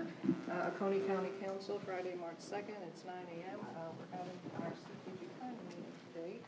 December. Oconee County Council, Friday, March 2nd, it's 9 a.m. We're having our strategic planning meeting today.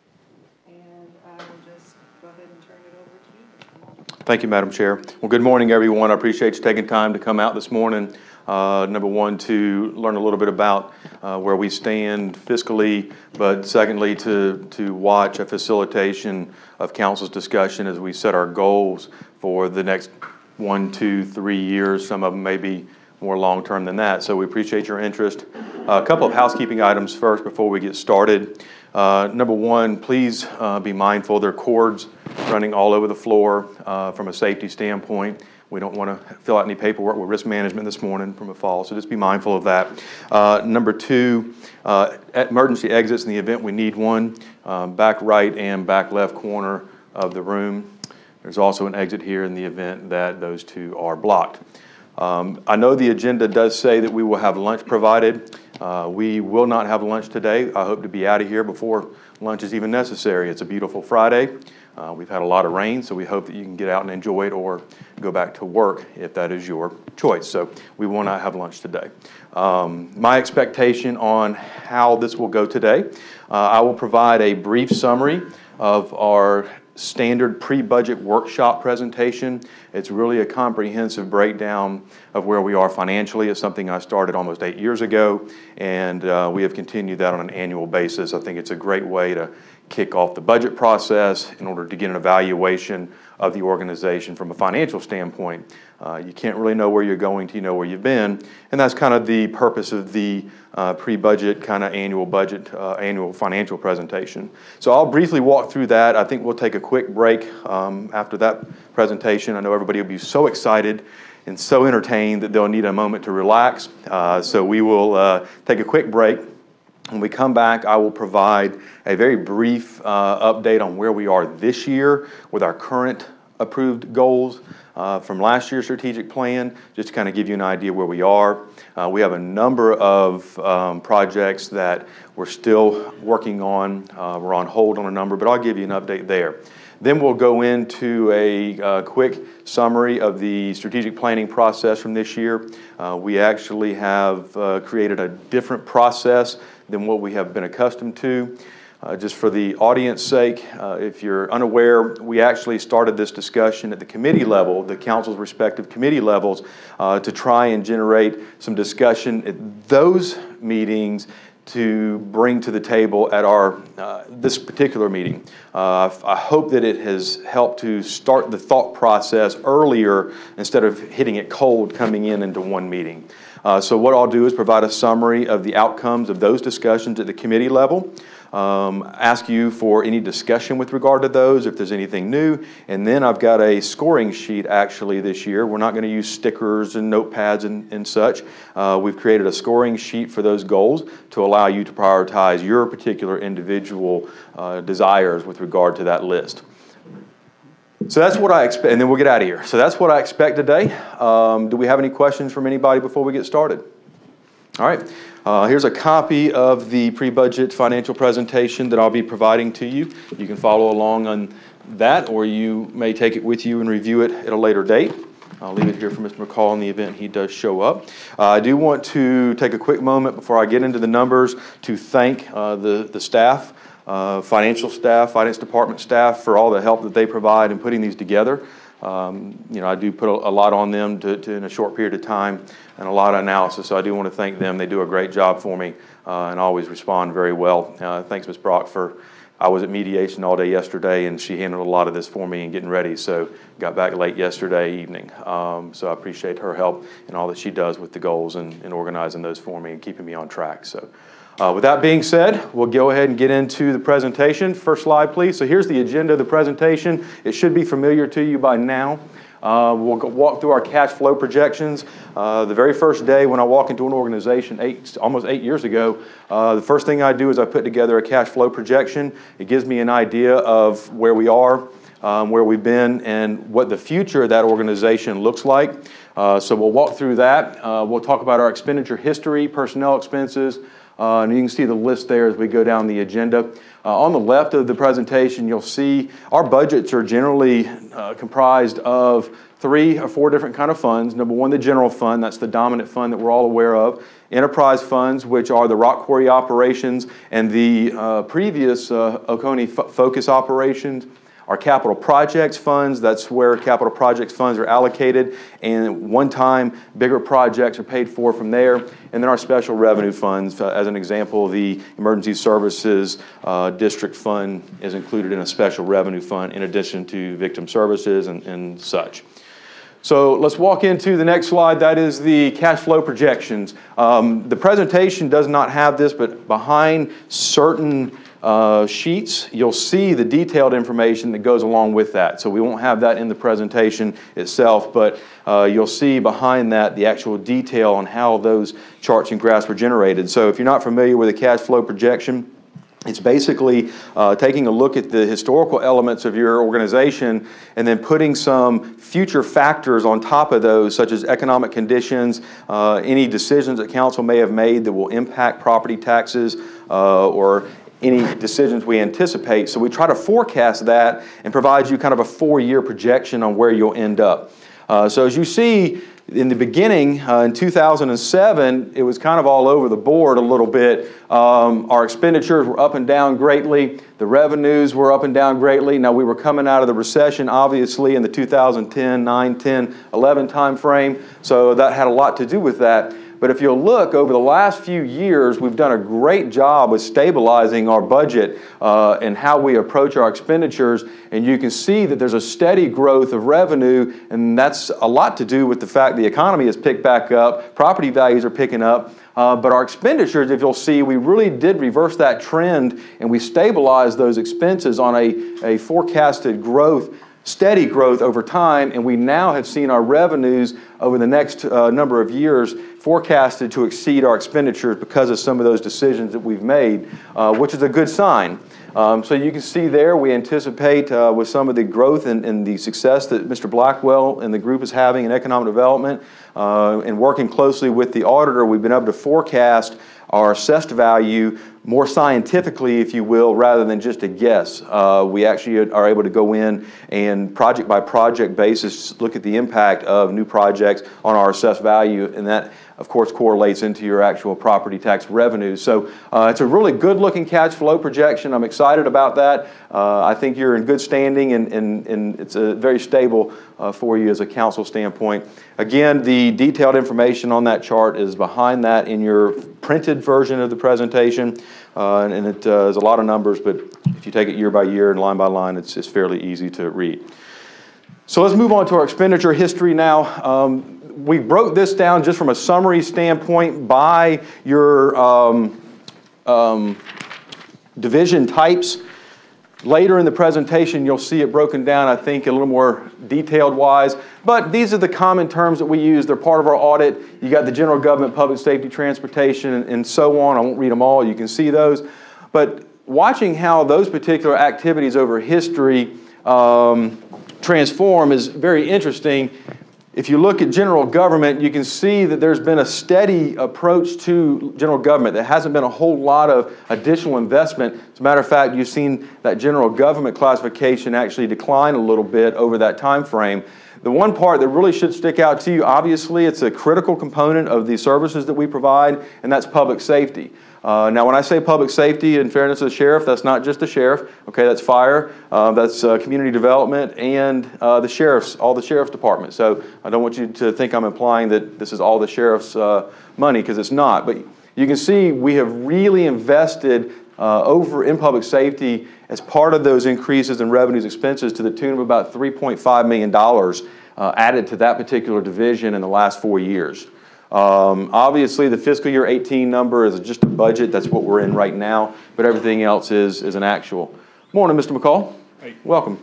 And I will just go ahead and turn it over to you, Mr. Moore. Thank you, Madam Chair. Well, good morning, everyone. I appreciate you taking time to come out this morning. Number one, to learn a little bit about where we stand fiscally, but secondly, to watch a facilitation of council's discussion as we set our goals for the next 1, 2, 3 years. Some of them may be more long-term than that. So we appreciate your interest. A couple of housekeeping items first before we get started. Number one, please be mindful there are cords running all over the floor from a safety standpoint. We don't want to fill out any paperwork with risk management this morning from a fall, so just be mindful of that. Number two, emergency exits in the event we need one, back right and back left corner of the room. There's also an exit here in the event that those two are blocked. I know the agenda does say that we will have lunch provided. We will not have lunch today. I hope to be out of here before lunch is even necessary. It's a beautiful Friday. We've had a lot of rain, so we hope that you can get out and enjoy it or go back to work if that is your choice. So we will not have lunch today. My expectation on how this will go today, I will provide a brief summary of our standard pre-budget workshop presentation. It's really a comprehensive breakdown of where we are financially. It's something I started almost 8 years ago, and we have continued that on an annual basis. I think it's a great way to kick off the budget process in order to get an evaluation of the organization from a financial standpoint. You can't really know where you're going till you know where you've been, and that's kind of the purpose of the pre-budget kind of annual budget, annual financial presentation. So I'll briefly walk through that. I think we'll take a quick break after that presentation. I know everybody will be so excited and so entertained that they'll need a moment to relax. So we will take a quick break. When we come back, I will provide a very brief update on where we are this year with our current approved goals from last year's strategic plan, just to kind of give you an idea where we are. We have a number of projects that we're still working on. We're on hold on a number, but I'll give you an update there. Then we'll go into a quick summary of the strategic planning process from this year. We actually have created a different process than what we have been accustomed to. Just for the audience sake, if you're unaware, we actually started this discussion at the committee level, the council's respective committee levels, to try and generate some discussion at those meetings to bring to the table at our this particular meeting. I hope that it has helped to start the thought process earlier instead of hitting it cold coming into one meeting. So what I'll do is provide a summary of the outcomes of those discussions at the committee level, ask you for any discussion with regard to those, if there's anything new, and then I've got a scoring sheet actually this year. We're not going to use stickers and notepads and such. We've created a scoring sheet for those goals to allow you to prioritize your particular individual desires with regard to that list. So that's what I expect, and then we'll get out of here. So that's what I expect today. Do we have any questions from anybody before we get started? All right. Here's a copy of the pre-budget financial presentation that I'll be providing to you. You can follow along on that, or you may take it with you and review it at a later date. I'll leave it here for Mr. McCall in the event he does show up. I do want to take a quick moment before I get into the numbers to thank the staff. Financial staff, finance department staff, for all the help that they provide in putting these together. I do put a lot on them to in a short period of time and a lot of analysis, so I do want to thank them. They do a great job for me and always respond very well. Thanks, Ms. Brock, I was at mediation all day yesterday, and she handled a lot of this for me and getting ready, so got back late yesterday evening. So I appreciate her help and all that she does with the goals and organizing those for me and keeping me on track. So. With that being said, we'll go ahead and get into the presentation. First slide, please. So here's the agenda of the presentation. It should be familiar to you by now. We'll walk through our cash flow projections. The very first day when I walk into an organization almost 8 years ago, the first thing I do is I put together a cash flow projection. It gives me an idea of where we are, where we've been, and what the future of that organization looks like. So we'll walk through that. We'll talk about our expenditure history, personnel expenses, and you can see the list there as we go down the agenda. On the left of the presentation, you'll see our budgets are generally comprised of 3 or 4 different kind of funds. Number one, the general fund, that's the dominant fund that we're all aware of. Enterprise funds, which are the rock quarry operations and the previous Oconee Focus operations. Our capital projects funds, that's where capital projects funds are allocated, and one-time bigger projects are paid for from there. And then our special revenue funds, as an example, the Emergency Services District Fund is included in a special revenue fund in addition to victim services and such. So let's walk into the next slide. That is the cash flow projections. The presentation does not have this, but behind certain sheets, you'll see the detailed information that goes along with that. So we won't have that in the presentation itself, but you'll see behind that the actual detail on how those charts and graphs were generated. So if you're not familiar with a cash flow projection, it's basically taking a look at the historical elements of your organization and then putting some future factors on top of those, such as economic conditions, any decisions that council may have made that will impact property taxes, or any decisions we anticipate. So we try to forecast that and provide you kind of a 4-year projection on where you'll end up. So as you see, in the beginning, in 2007, it was kind of all over the board a little bit. Our expenditures were up and down greatly. The revenues were up and down greatly. Now, we were coming out of the recession, obviously, in the 2010, 9, 10, 11 time frame. So that had a lot to do with that. But if you'll look, over the last few years, we've done a great job with stabilizing our budget and how we approach our expenditures. And you can see that there's a steady growth of revenue, and that's a lot to do with the fact the economy has picked back up, property values are picking up. But our expenditures, if you'll see, we really did reverse that trend, and we stabilized those expenses on a forecasted growth, steady growth over time, and we now have seen our revenues over the next number of years forecasted to exceed our expenditures because of some of those decisions that we've made, which is a good sign. So you can see there we anticipate with some of the growth and the success that Mr. Blackwell and the group is having in economic development and working closely with the auditor, we've been able to forecast our assessed value more scientifically, if you will, rather than just a guess. We actually are able to go in and project by project basis look at the impact of new projects on our assessed value, and that of course correlates into your actual property tax revenue. So it's a really good looking cash flow projection. I'm excited about that. I think you're in good standing, and it's a very stable for you as a council standpoint. Again, the detailed information on that chart is behind that in your printed version of the presentation, and it is a lot of numbers, but if you take it year by year and line by line, it's fairly easy to read. So let's move on to our expenditure history now. We broke this down just from a summary standpoint by your division types. Later in the presentation, you'll see it broken down, I think, a little more detailed wise. But these are the common terms that we use. They're part of our audit. You got the general government, public safety, transportation, and so on. I won't read them all. You can see those. But watching how those particular activities over history transform is very interesting. If you look at general government, you can see that there's been a steady approach to general government. There hasn't been a whole lot of additional investment. As a matter of fact, you've seen that general government classification actually decline a little bit over that time frame. The one part that really should stick out to you, obviously, it's a critical component of the services that we provide, and that's public safety. Now, when I say public safety, in fairness to the sheriff, that's not just the sheriff. Okay, that's fire, that's community development, and the sheriff's, all the sheriff's departments. So I don't want you to think I'm implying that this is all the sheriff's money, because it's not. But you can see we have really invested over in public safety as part of those increases in revenues expenses to the tune of about $3.5 million added to that particular division in the last 4 years. Obviously, the fiscal year 18 number is just a budget. That's what we're in right now. But everything else is an actual. Morning, Mr. McCall. Hey. Welcome.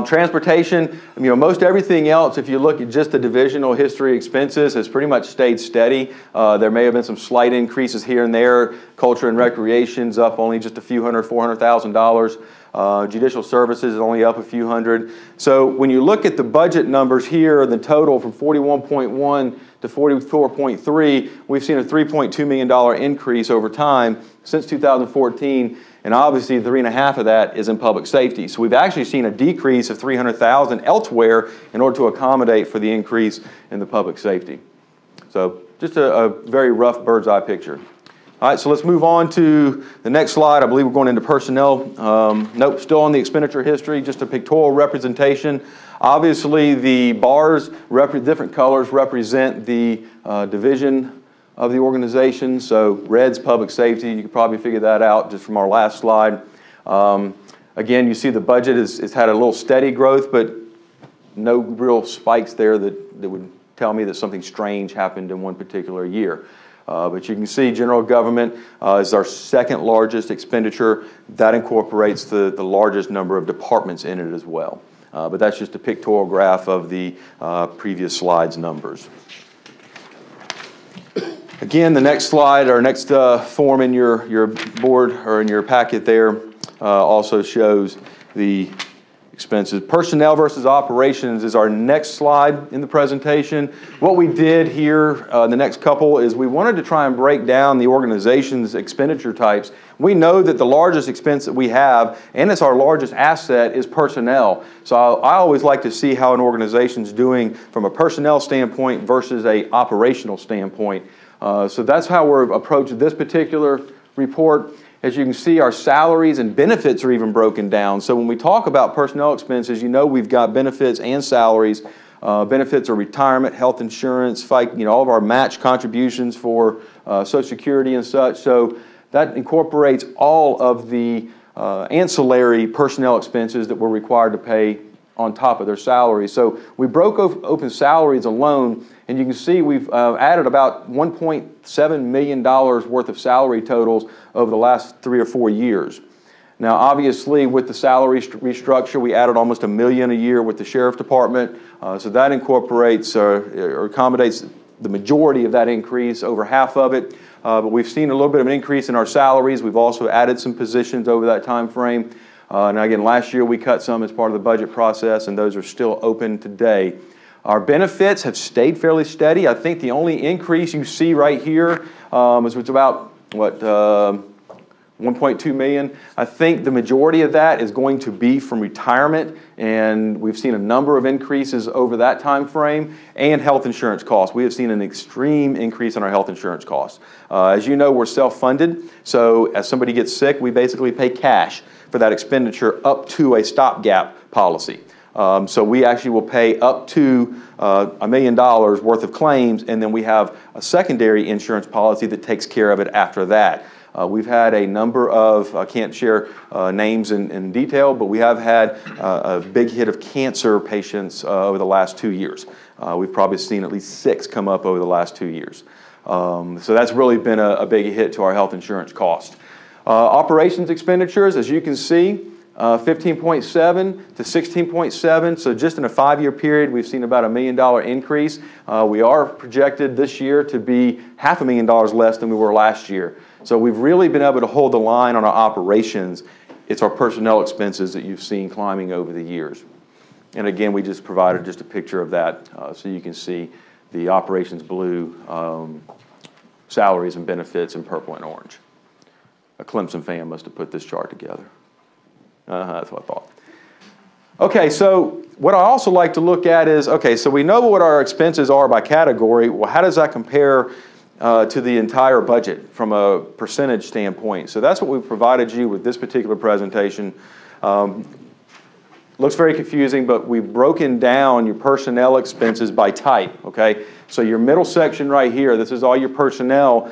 Transportation, most everything else, if you look at just the divisional history expenses, has pretty much stayed steady. There may have been some slight increases here and there. Culture and recreation's up only just a few $400,000. Judicial services is only up a few hundred. So when you look at the budget numbers here, the total from 41.1 to 44.3, we've seen a $3.2 million increase over time since 2014, and obviously 3.5 of that is in public safety. So we've actually seen a decrease of $300,000 elsewhere in order to accommodate for the increase in the public safety. So just a very rough bird's eye picture. All right, so let's move on to the next slide. I believe we're going into personnel. Nope, still on the expenditure history, just a pictorial representation. Obviously, the bars, different colors, represent the division of the organization. So red's public safety. You could probably figure that out just from our last slide. Again, you see the budget has had a little steady growth, but no real spikes there that would tell me that something strange happened in one particular year. But you can see general government is our second largest expenditure. That incorporates the largest number of departments in it as well. But that's just a pictorial graph of the previous slide's numbers. Again, the next slide, or next form in your board or in your packet there also shows the expenses. Personnel versus operations is our next slide in the presentation. What we did here, the next couple, is we wanted to try and break down the organization's expenditure types. We know that the largest expense that we have, and it's our largest asset, is personnel. So I always like to see how an organization's doing from a personnel standpoint versus a operational standpoint. So that's how we're approaching this particular report. As you can see, our salaries and benefits are even broken down. So when we talk about personnel expenses, you know we've got benefits and salaries. Benefits are retirement, health insurance, all of our match contributions for Social Security and such. So that incorporates all of the ancillary personnel expenses that we're required to pay on top of their salaries. So we broke open salaries alone, and you can see we've added about $1.7 million worth of salary totals over the last 3 or 4 years. Now, obviously, with the salary restructure, we added almost $1 million a year with the Sheriff Department. So that incorporates or accommodates the majority of that increase, over half of it. But we've seen a little bit of an increase in our salaries. We've also added some positions over that time frame. Now, again, last year we cut some as part of the budget process, and those are still open today. Our benefits have stayed fairly steady. I think the only increase you see right here is about, $1.2 million. I think the majority of that is going to be from retirement, and we've seen a number of increases over that time frame, and health insurance costs. We have seen an extreme increase in our health insurance costs. As you know, we're self-funded, so as somebody gets sick, we basically pay cash for that expenditure up to a stopgap policy. So we actually will pay up to $1 million worth of claims, and then we have a secondary insurance policy that takes care of it after that. We've had a number of, I can't share names in detail, but we have had a big hit of cancer patients over the last 2 years. We've probably seen at least 6 come up over the last 2 years. So that's really been a big hit to our health insurance cost. Operations expenditures, as you can see, 15.7 to 16.7. So just in a 5-year period, we've seen about $1 million increase. We are projected this year to be $500,000 less than we were last year. So we've really been able to hold the line on our operations. It's our personnel expenses that you've seen climbing over the years. And again, we just provided just a picture of that so you can see the operations blue, salaries and benefits in purple and orange. A Clemson fan must have put this chart together. That's what I thought. Okay, so what I also like to look at is, okay, so we know what our expenses are by category. Well, how does that compare to the entire budget from a percentage standpoint? So that's what we've provided you with this particular presentation. Looks very confusing, but we've broken down your personnel expenses by type, okay? So your middle section right here, this is all your personnel,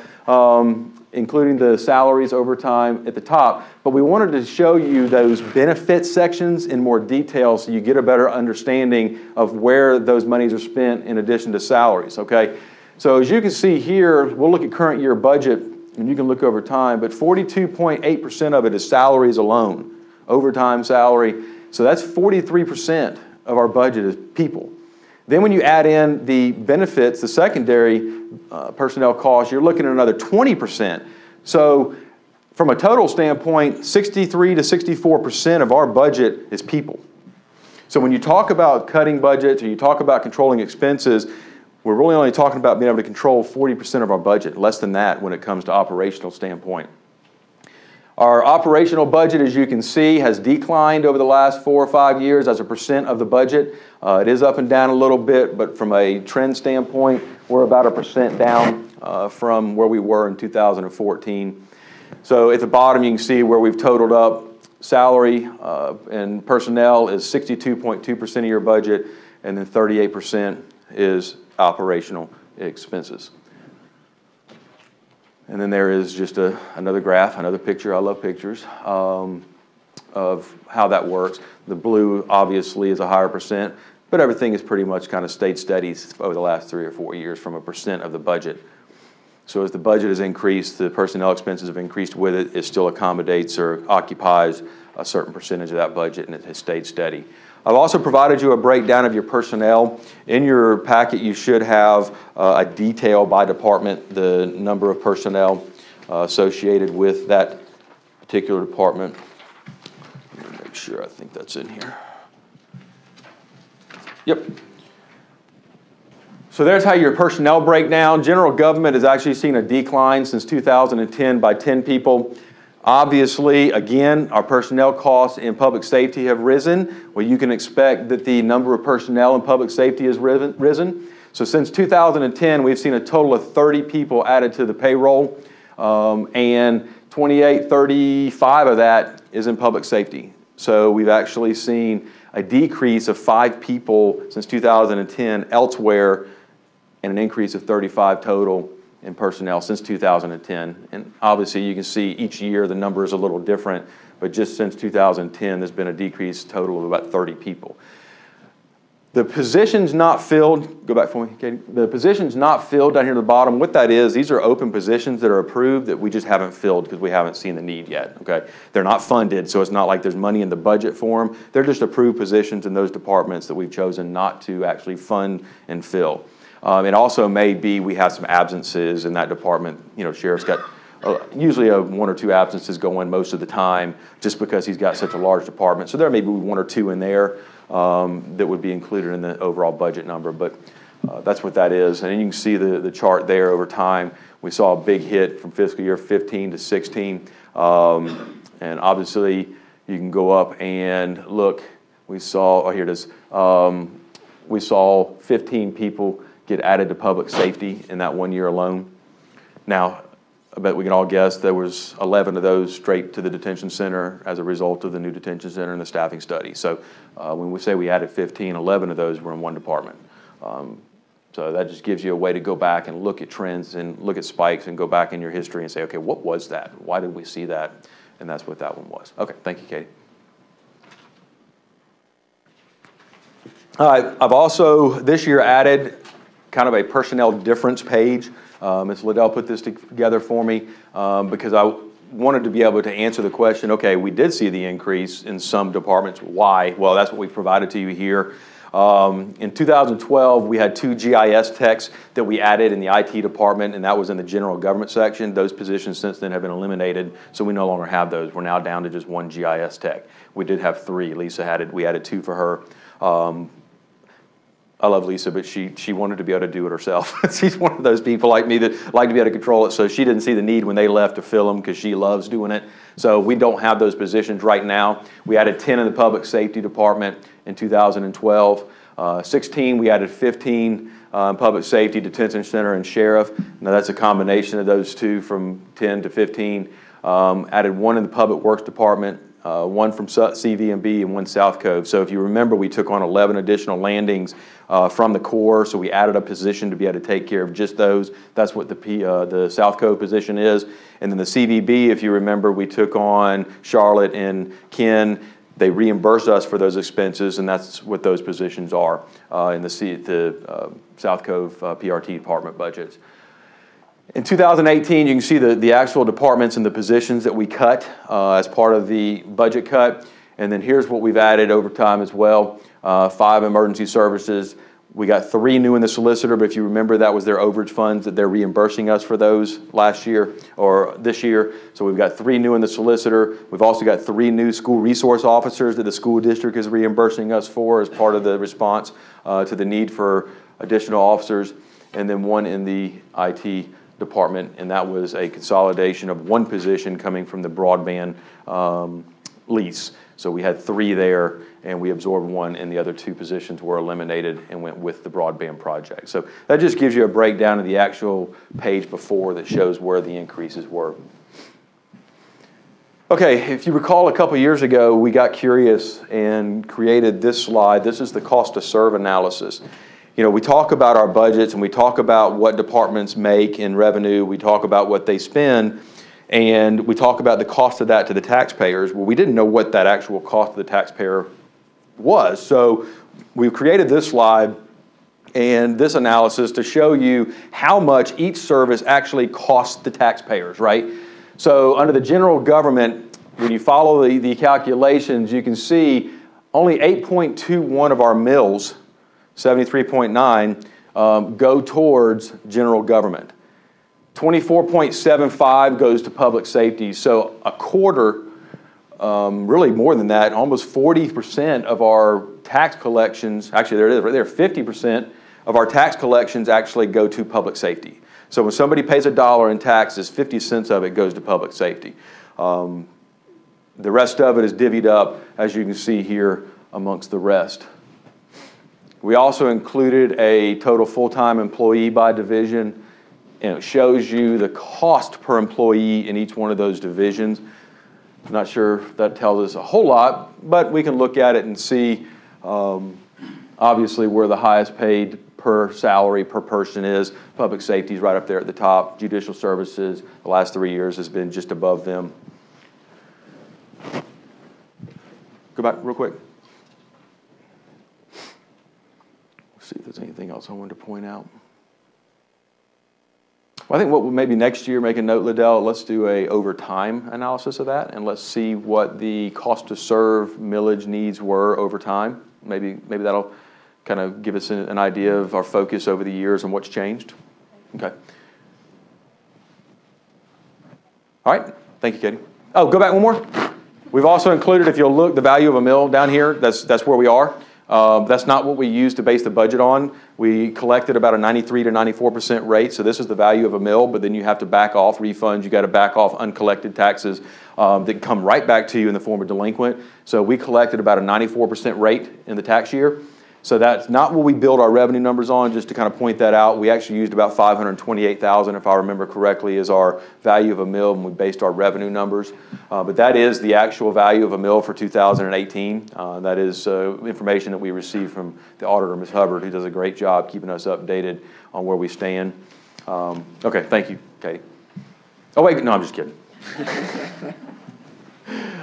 including the salaries, overtime at the top. But we wanted to show you those benefit sections in more detail so you get a better understanding of where those monies are spent in addition to salaries, okay? So as you can see here, we'll look at current year budget, and you can look over time, but 42.8% of it is salaries alone, overtime salary. So that's 43% of our budget is people. Then when you add in the benefits, the secondary personnel costs, you're looking at another 20%. So from a total standpoint, 63 to 64% of our budget is people. So when you talk about cutting budgets or you talk about controlling expenses, we're really only talking about being able to control 40% of our budget, less than that when it comes to operational standpoint. Our operational budget, as you can see, has declined over the last 4 or 5 years as a percent of the budget. It is up and down a little bit, but from a trend standpoint, we're about 1% down from where we were in 2014. So at the bottom, you can see where we've totaled up. Salary and personnel is 62.2% of your budget, and then 38% is operational expenses. And then there is just another graph, another picture. I love pictures of how that works. The blue obviously is a higher percent, but everything is pretty much kind of stayed steady over the last 3 or 4 years from a percent of the budget. So as the budget has increased, the personnel expenses have increased with it. It still accommodates or occupies a certain percentage of that budget, and it has stayed steady. I've also provided you a breakdown of your personnel. In your packet, you should have a detail by department, the number of personnel associated with that particular department. Let me make sure, I think that's in here. Yep. So there's how your personnel break down. General government has actually seen a decline since 2010 by 10 people. Obviously, again, our personnel costs in public safety have risen. Well, you can expect that the number of personnel in public safety has risen. So since 2010, we've seen a total of 30 people added to the payroll, and 28, 35 of that is in public safety. So we've actually seen a decrease of 5 people since 2010 elsewhere, and an increase of 35 total in personnel since 2010. And obviously you can see each year the number is a little different, but just since 2010 there's been a decrease total of about 30 people. The positions not filled, go back for me, Katie. The positions not filled down here at the bottom, what that is, these are open positions that are approved that we just haven't filled because we haven't seen the need yet, okay? They're not funded, so it's not like there's money in the budget for them. They're just approved positions in those departments that we've chosen not to actually fund and fill. It also may be we have some absences in that department. You know, sheriff's got usually 1 or 2 absences going most of the time just because he's got such a large department. So there may be 1 or 2 in there that would be included in the overall budget number, but that's what that is. And you can see the chart there over time. We saw a big hit from fiscal year 15 to 16. And obviously you can go up and look. We saw, oh, here it is. We saw 15 people get added to public safety in that 1 year alone. Now, I bet we can all guess there was 11 of those straight to the detention center as a result of the new detention center and the staffing study. So when we say we added 15, 11 of those were in one department. So that just gives you a way to go back and look at trends and look at spikes and go back in your history and say, okay, what was that? Why did we see that? And that's what that one was. Okay, thank you, Katie. All right, I've also this year added kind of a personnel difference page. Ms. Liddell put this together for me because I wanted to be able to answer the question, okay, we did see the increase in some departments. Why? Well, that's what we provided to you here. In 2012, we had 2 GIS techs that we added in the IT department, and that was in the general government section. Those positions since then have been eliminated, so we no longer have those. We're now down to just 1 GIS tech. We did have 3. We added 2 for her. I love Lisa, but she wanted to be able to do it herself. She's one of those people like me that like to be able to control it, so she didn't see the need when they left to fill them because she loves doing it. So we don't have those positions right now. We added 10 in the public safety department in 2012. 16, we added 15 in public safety, detention center, and sheriff. Now that's a combination of those 2 from 10 to 15. Added 1 in the public works department. 1 from CVMB and 1 South Cove. So if you remember, we took on 11 additional landings from the Corps, so we added a position to be able to take care of just those. That's what the South Cove position is. And then the CVB, if you remember, we took on Charlotte and Ken. They reimbursed us for those expenses, and that's what those positions are in the South Cove PRT department budgets. In 2018, you can see the actual departments and the positions that we cut as part of the budget cut. And then here's what we've added over time as well. 5 emergency services. We got 3 new in the solicitor, but if you remember, that was their overage funds that they're reimbursing us for those last year or this year. So we've got 3 new in the solicitor. We've also got 3 new school resource officers that the school district is reimbursing us for as part of the response to the need for additional officers, and then 1 in the IT department, and that was a consolidation of 1 position coming from the broadband lease. So we had 3 there, and we absorbed 1, and the other 2 positions were eliminated and went with the broadband project. So that just gives you a breakdown of the actual page before that shows where the increases were. Okay, if you recall a couple years ago, we got curious and created this slide. This is the cost to serve analysis. You know, we talk about our budgets and we talk about what departments make in revenue. We talk about what they spend, and we talk about the cost of that to the taxpayers. Well, we didn't know what that actual cost to the taxpayer was. So we've created this slide and this analysis to show you how much each service actually costs the taxpayers, right? So under the general government, when you follow the calculations, you can see only 8.21 of our mills, 73.9, go towards general government. 24.75 goes to public safety. So a quarter, really more than that, almost 40% of our tax collections, actually there it is right there, 50% of our tax collections actually go to public safety. So when somebody pays $1 in taxes, 50 cents of it goes to public safety. The rest of it is divvied up, as you can see here, amongst the rest. We also included a total full-time employee by division, and it shows you the cost per employee in each one of those divisions. I'm not sure if that tells us a whole lot, but we can look at it and see, obviously, where the highest paid per salary per person is. Public safety is right up there at the top. Judicial services, the last 3 years, has been just above them. Go back real quick. See if there's anything else I wanted to point out. Well, I think what maybe next year, make a note, Liddell, let's do a overtime analysis of that, and let's see what the cost to serve millage needs were over time. Maybe that'll kind of give us an idea of our focus over the years and what's changed. Okay. All right. Thank you, Katie. Oh, go back one more. We've also included, if you'll look, the value of a mill down here. That's where we are. That's not what we use to base the budget on. We collected about a 93 to 94% rate, so this is the value of a mill, but then you have to back off refunds. You got to back off uncollected taxes that come right back to you in the form of delinquent. So we collected about a 94% rate in the tax year. So that's not what we build our revenue numbers on, just to kind of point that out. We actually used about $528,000, if I remember correctly, as our value of a mill, and we based our revenue numbers. But that is the actual value of a mill for 2018. That is information that we received from the auditor, Ms. Hubbard, who does a great job keeping us updated on where we stand. Okay, thank you, Katie. Oh, wait, no, I'm just kidding.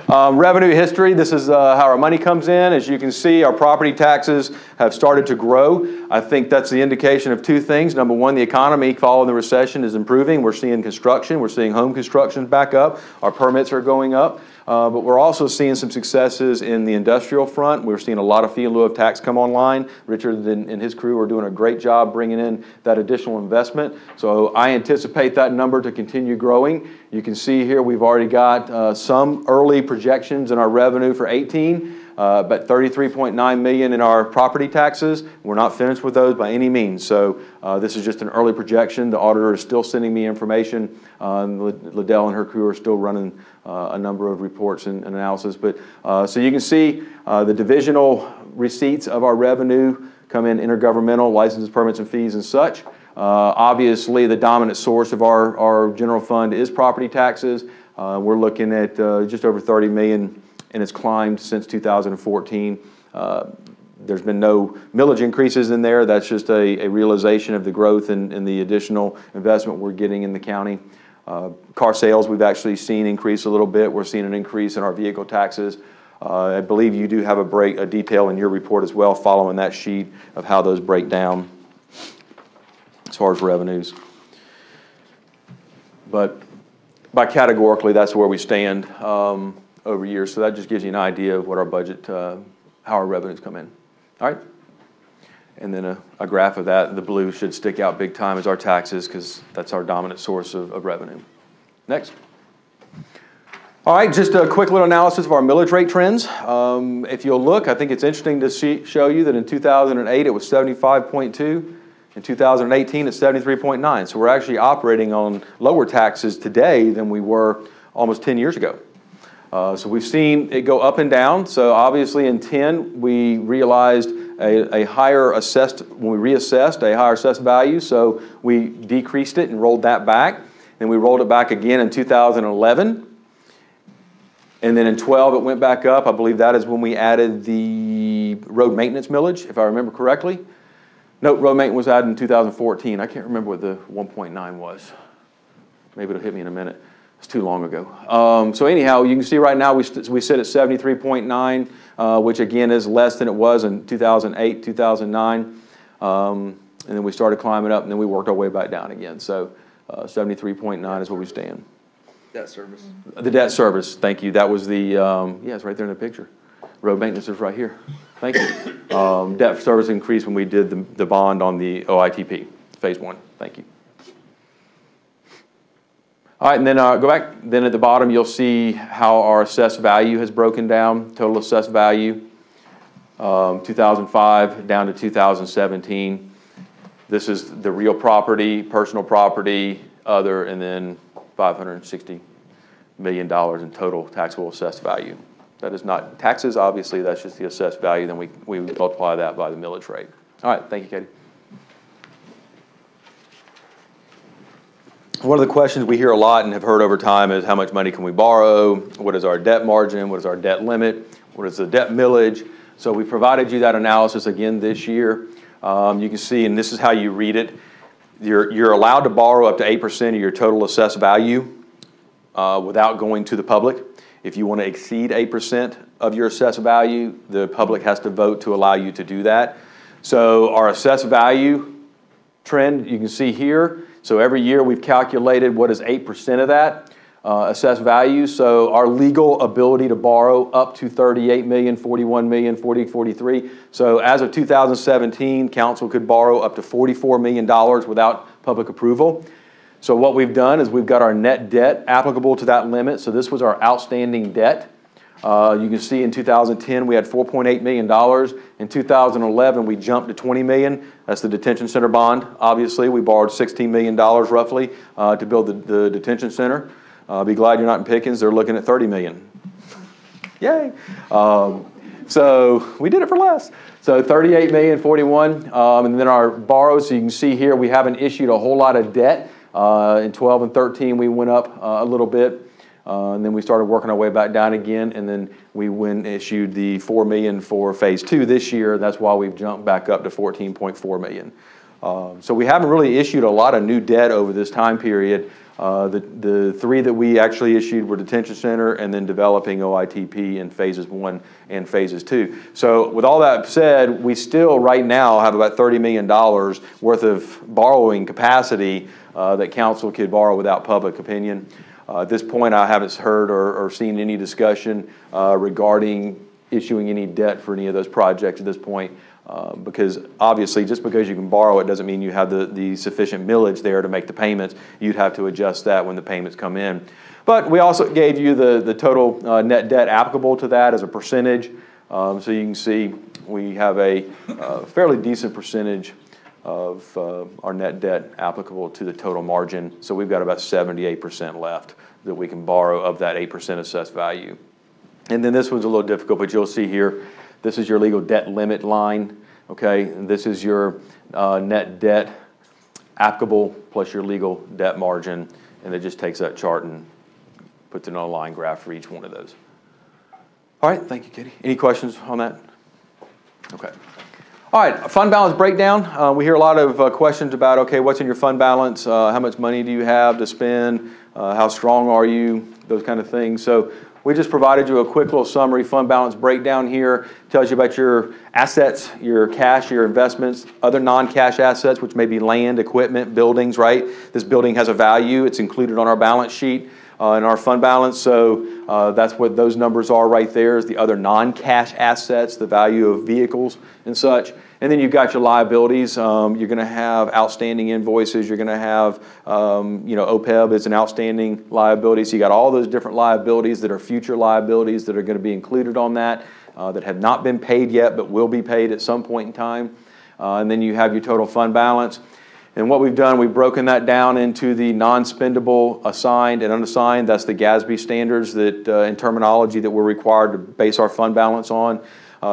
Revenue history, this is how our money comes in. As you can see, our property taxes have started to grow. I think that's the indication of 2 things. Number one, the economy following the recession is improving. We're seeing construction. We're seeing home construction back up. Our permits are going up. But we're also seeing some successes in the industrial front. We're seeing a lot of fee in lieu of tax come online. Richard and his crew are doing a great job bringing in that additional investment. So I anticipate that number to continue growing. You can see here we've already got some early projections in our revenue for 18. But $33.9 million in our property taxes. We're not finished with those by any means. So this is just an early projection. The auditor is still sending me information. Liddell and her crew are still running a number of reports and analysis. But so you can see the divisional receipts of our revenue come in intergovernmental, licenses, permits, and fees and such. Obviously, the dominant source of our general fund is property taxes. We're looking at just over $30 million. And it's climbed since 2014. There's been no millage increases in there. That's just a realization of the growth and the additional investment we're getting in the county. Car sales, we've actually seen increase a little bit. We're seeing an increase in our vehicle taxes. I believe you do have a detail in your report as well, following that sheet of how those break down as far as revenues. But by categorically, that's where we stand over years. So that just gives you an idea of what our budget, how our revenues come in. All right. And then a graph of that. The blue should stick out big time as our taxes because that's our dominant source of revenue. Next. All right, just a quick little analysis of our millage rate trends. If you'll look, I think it's interesting to show you that in 2008 it was 75.2. In 2018 it's 73.9. So we're actually operating on lower taxes today than we were almost 10 years ago. So we've seen it go up and down. So obviously in 10 we realized a higher assessed, when we reassessed, a higher assessed value. So we decreased it and rolled that back. Then we rolled it back again in 2011. And then in 12 it went back up. I believe that is when we added the road maintenance millage, if I remember correctly. No, road maintenance was added in 2014. I can't remember what the 1.9 was. Maybe it'll hit me in a minute. It's too long ago. So anyhow, you can see right now we sit at 73.9, which again is less than it was in 2008, 2009. And then we started climbing up, and then we worked our way back down again. So 73.9 is where we stand. Debt service. The debt service, thank you. That was the, yeah, it's right there in the picture. Road maintenance is right here. Thank you. Debt service increased when we did the bond on the OITP, phase 1. Thank you. All right, and then go back. Then at the bottom, you'll see how our assessed value has broken down, total assessed value, 2005 down to 2017. This is the real property, personal property, other, and then $560 million in total taxable assessed value. That is not taxes, obviously, that's just the assessed value. Then we multiply that by the millage rate. All right, thank you, Katie. One of the questions we hear a lot and have heard over time is how much money can we borrow? What is our debt margin? What is our debt limit? What is the debt millage? So we provided you that analysis again this year. You can see, and this is how you read it. You're allowed to borrow up to 8% of your total assessed value without going to the public. If you want to exceed 8% of your assessed value, the public has to vote to allow you to do that. So our assessed value trend, you can see here. So every year we've calculated what is 8% of that assessed value. So our legal ability to borrow up to $38 million, $41 million, $40, $43. So as of 2017, council could borrow up to $44 million without public approval. So what we've done is we've got our net debt applicable to that limit. So this was our outstanding debt. You can see in 2010 we had $4.8 million. In 2011 we jumped to $20 million. That's the detention center bond. Obviously we borrowed $16 million roughly to build the detention center. Be glad you're not in Pickens. They're looking at $30 million. Yay! So we did it for less. So 38 million, 41, and then our borrows. So you can see here we haven't issued a whole lot of debt. In 12 and 13 we went up a little bit. And then we started working our way back down again, and then we went and issued the $4 million for phase 2 this year. That's why we've jumped back up to $14.4 million. So we haven't really issued a lot of new debt over this time period. The 3 that we actually issued were detention center and then developing OITP in phases 1 and phases 2. So with all that said, we still right now have about $30 million worth of borrowing capacity that council could borrow without public opinion. At this point, I haven't heard or seen any discussion regarding issuing any debt for any of those projects at this point, because obviously just because you can borrow it doesn't mean you have the sufficient millage there to make the payments. You'd have to adjust that when the payments come in. But we also gave you the total net debt applicable to that as a percentage. So you can see we have a fairly decent percentage of our net debt applicable to the total margin. So we've got about 78% left that we can borrow of that 8% assessed value. And then this one's a little difficult, but you'll see here, this is your legal debt limit line, okay? And this is your net debt applicable plus your legal debt margin, and it just takes that chart and puts it on a line graph for each one of those. All right, thank you, Katie. Any questions on that? Okay. All right, fund balance breakdown. We hear a lot of questions about, okay, what's in your fund balance? How much money do you have to spend? How strong are you? Those kind of things. So we just provided you a quick little summary fund balance breakdown here. Tells you about your assets, your cash, your investments, other non-cash assets, which may be land, equipment, buildings, right? This building has a value. It's included on our balance sheet in our fund balance. So that's what those numbers are right there, is the other non-cash assets, the value of vehicles and such. And then you've got your liabilities. You're going to have outstanding invoices. You're going to have, OPEB is an outstanding liability. So you got all those different liabilities that are future liabilities that are going to be included on that have not been paid yet but will be paid at some point in time. And then you have your total fund balance. And what we've done, we've broken that down into the non-spendable, assigned, and unassigned. That's the GASB standards that, in terminology that we're required to base our fund balance on.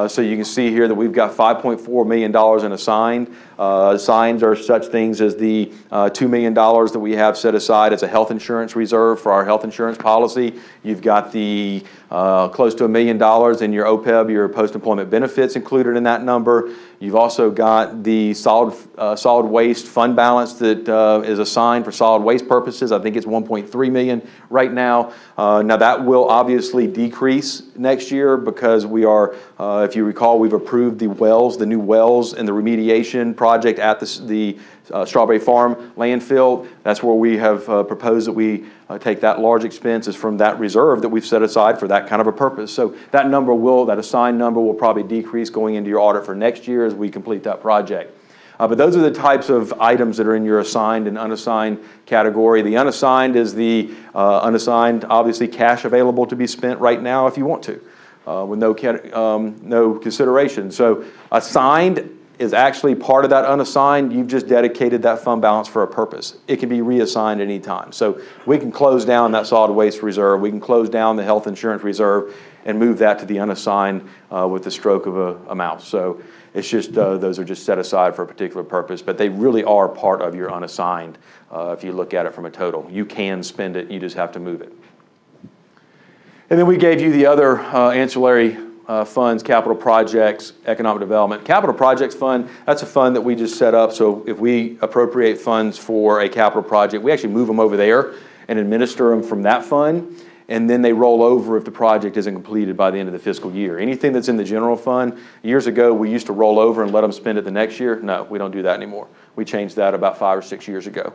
So you can see here that we've got $5.4 million in assigned. Assigned are such things as the $2 million that we have set aside as a health insurance reserve for our health insurance policy. You've got the close to $1 million in your OPEB, your post-employment benefits, included in that number. You've also got the solid waste fund balance that is assigned for solid waste purposes. I think it's $1.3 million right now. Now that will obviously decrease next year because we are, if you recall, we've approved the wells, the new wells and the remediation project at the Strawberry Farm landfill. That's where we have proposed that we take that large expense is from that reserve that we've set aside for that kind of a purpose. So that number that assigned number will probably decrease going into your audit for next year as we complete that project. But those are the types of items that are in your assigned and unassigned category. The unassigned is the unassigned, obviously, cash available to be spent right now if you want to, with no consideration. So assigned is actually part of that unassigned. You've just dedicated that fund balance for a purpose. It can be reassigned any time. So we can close down that solid waste reserve. We can close down the health insurance reserve and move that to the unassigned with the stroke of a mouse. So it's just those are just set aside for a particular purpose, but they really are part of your unassigned if you look at it from a total. You can spend it, you just have to move it. And then we gave you the other ancillary funds, capital projects, economic development. Capital projects fund, that's a fund that we just set up. So if we appropriate funds for a capital project, we actually move them over there and administer them from that fund. And then they roll over if the project isn't completed by the end of the fiscal year. Anything that's in the general fund, years ago we used to roll over and let them spend it the next year. No, we don't do that anymore. We changed that about 5 or 6 years ago.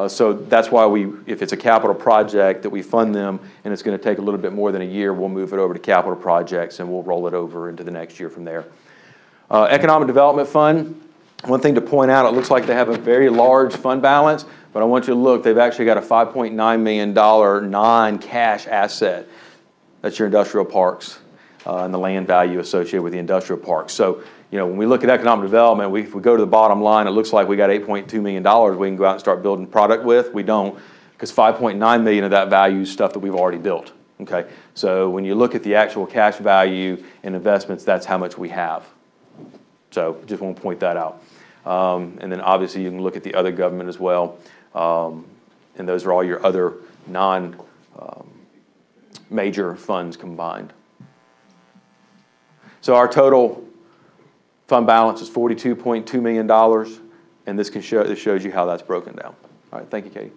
So that's why if it's a capital project that we fund them and it's going to take a little bit more than a year, we'll move it over to capital projects and we'll roll it over into the next year from there. Economic Development Fund, one thing to point out, it looks like they have a very large fund balance, but I want you to look, they've actually got a $5.9 million non-cash asset. That's your industrial parks and the land value associated with the industrial parks. So, when we look at economic development, if we go to the bottom line, it looks like we got $8.2 million we can go out and start building product with. We don't, because $5.9 million of that value is stuff that we've already built. Okay, so when you look at the actual cash value and investments, that's how much we have. So just want to point that out. And then obviously you can look at the other government as well. And those are all your other non-major funds combined. So our total fund balance is $42.2 million, and this shows you how that's broken down. All right, thank you, Katie.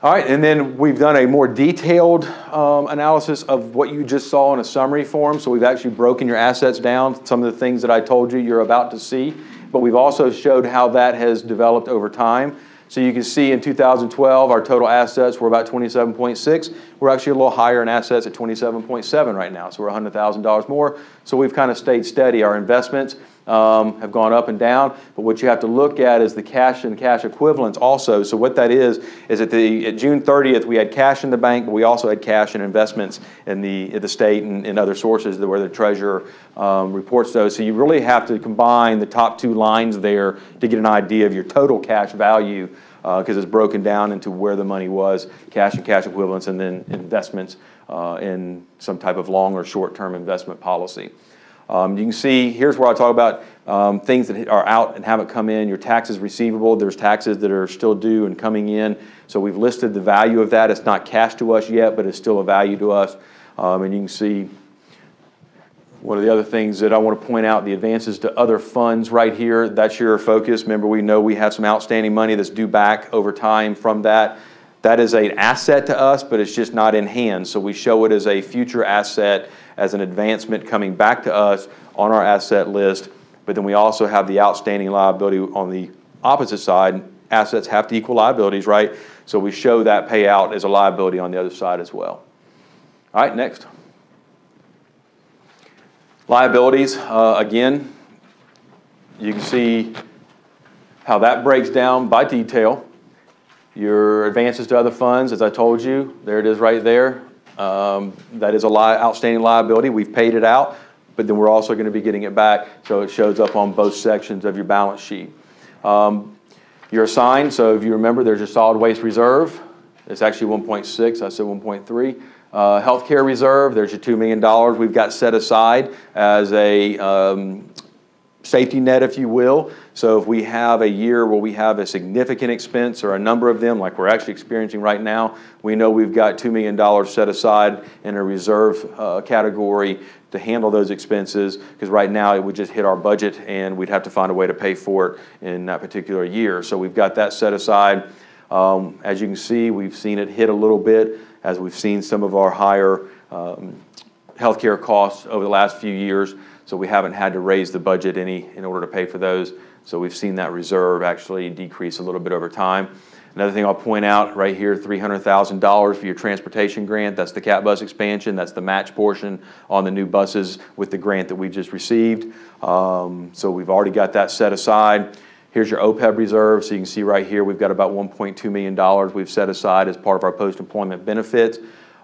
All right, and then we've done a more detailed analysis of what you just saw in a summary form. So we've actually broken your assets down, some of the things that I told you you're about to see, but we've also showed how that has developed over time. So you can see in 2012, our total assets were about 27.6. We're actually a little higher in assets at 27.7 right now. So we're $100,000 more. So we've kind of stayed steady. Our investments have gone up and down, but what you have to look at is the cash and cash equivalents also. So what that is at June 30th, we had cash in the bank, but we also had cash and investments in the state and other sources where the treasurer reports those. So you really have to combine the top two lines there to get an idea of your total cash value, because it's broken down into where the money was, cash and cash equivalents, and then investments in some type of long or short-term investment policy. You can see, here's where I talk about things that are out and haven't come in. Your taxes receivable, there's taxes that are still due and coming in. So we've listed the value of that. It's not cash to us yet, but it's still a value to us. And you can see one of the other things that I want to point out, the advances to other funds right here. That's your focus. Remember, we know we have some outstanding money that's due back over time from that. That is an asset to us, but it's just not in hand. So we show it as a future asset, as an advancement coming back to us on our asset list. But then we also have the outstanding liability on the opposite side. Assets have to equal liabilities, right? So we show that payout as a liability on the other side as well. All right, next. Liabilities, again, you can see how that breaks down by detail. Your advances to other funds, as I told you, there it is right there. That is a outstanding liability. We've paid it out, but then we're also going to be getting it back, so it shows up on both sections of your balance sheet. You're assigned, so if you remember, there's your solid waste reserve. It's actually 1.6, I said 1.3. Healthcare reserve, there's your $2 million we've got set aside as a safety net, if you will. So if we have a year where we have a significant expense or a number of them, like we're actually experiencing right now, we know we've got $2 million set aside in a reserve category to handle those expenses, because right now it would just hit our budget and we'd have to find a way to pay for it in that particular year. So we've got that set aside. As you can see, we've seen it hit a little bit as we've seen some of our higher healthcare costs over the last few years. So we haven't had to raise the budget any in order to pay for those. So we've seen that reserve actually decrease a little bit over time. Another thing I'll point out right here, $300,000 for your transportation grant. That's the CAT bus expansion. That's the match portion on the new buses with the grant that we just received. So we've already got that set aside. Here's your OPEB reserve. So you can see right here, we've got about $1.2 million we've set aside as part of our post-employment benefits.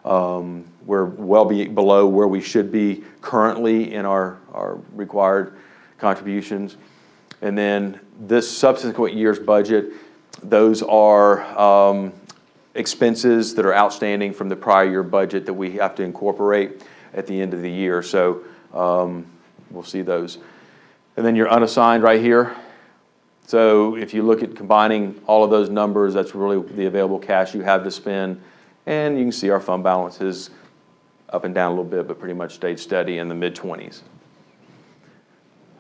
We're well below where we should be currently in our required contributions. And then this subsequent year's budget, those are expenses that are outstanding from the prior year budget that we have to incorporate at the end of the year. So we'll see those. And then your unassigned right here. So if you look at combining all of those numbers, that's really the available cash you have to spend. And you can see our fund balance is up and down a little bit, but pretty much stayed steady in the mid-20s.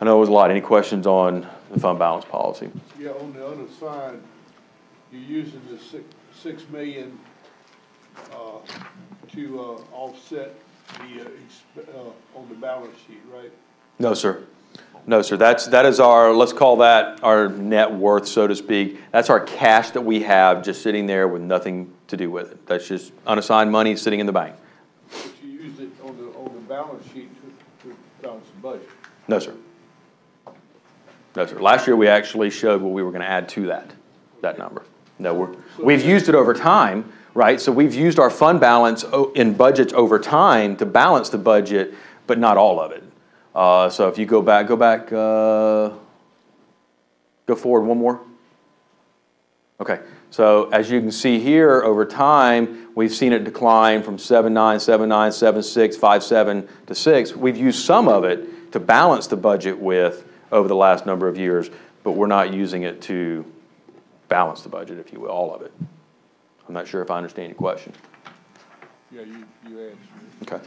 I know it was a lot. Any questions on the fund balance policy? Yeah, on the other side, you're using the $6 million to offset the on the balance sheet, right? No, sir. No, sir. That is our, let's call that our net worth, so to speak. That's our cash that we have just sitting there with nothing to do with it. That's just unassigned money sitting in the bank. But you used it on the balance sheet to balance the budget. No, sir. No, sir. Last year we actually showed what we were going to add to that number. No, we've used it over time, right? So we've used our fund balance in budgets over time to balance the budget, but not all of it. So if you go forward one more. Okay, so as you can see here, over time, we've seen it decline from 7.9, 7.9, 7.6, 5.7 to 6. We've used some of it to balance the budget with over the last number of years, but we're not using it to balance the budget, if you will, all of it. I'm not sure if I understand your question. Yeah, you answered it. Okay.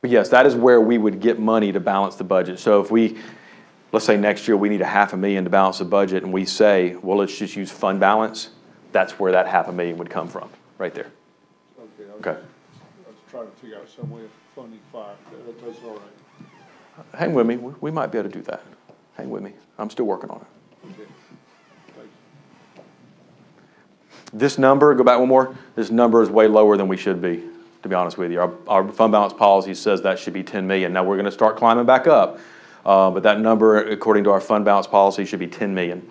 But yes, that is where we would get money to balance the budget. So if we, let's say next year we need $500,000 to balance the budget, and we say, well, let's just use fund balance, that's where that $500,000 would come from, right there. Okay. I was trying to figure out some way of funding fire. That's all right. Hang with me. We might be able to do that. Hang with me. I'm still working on it. Okay. Thanks. This number, go back one more, this number is way lower than we should be, to be honest with you. Our fund balance policy says that should be $10 million. Now we're going to start climbing back up, but that number, according to our fund balance policy, should be $10 million.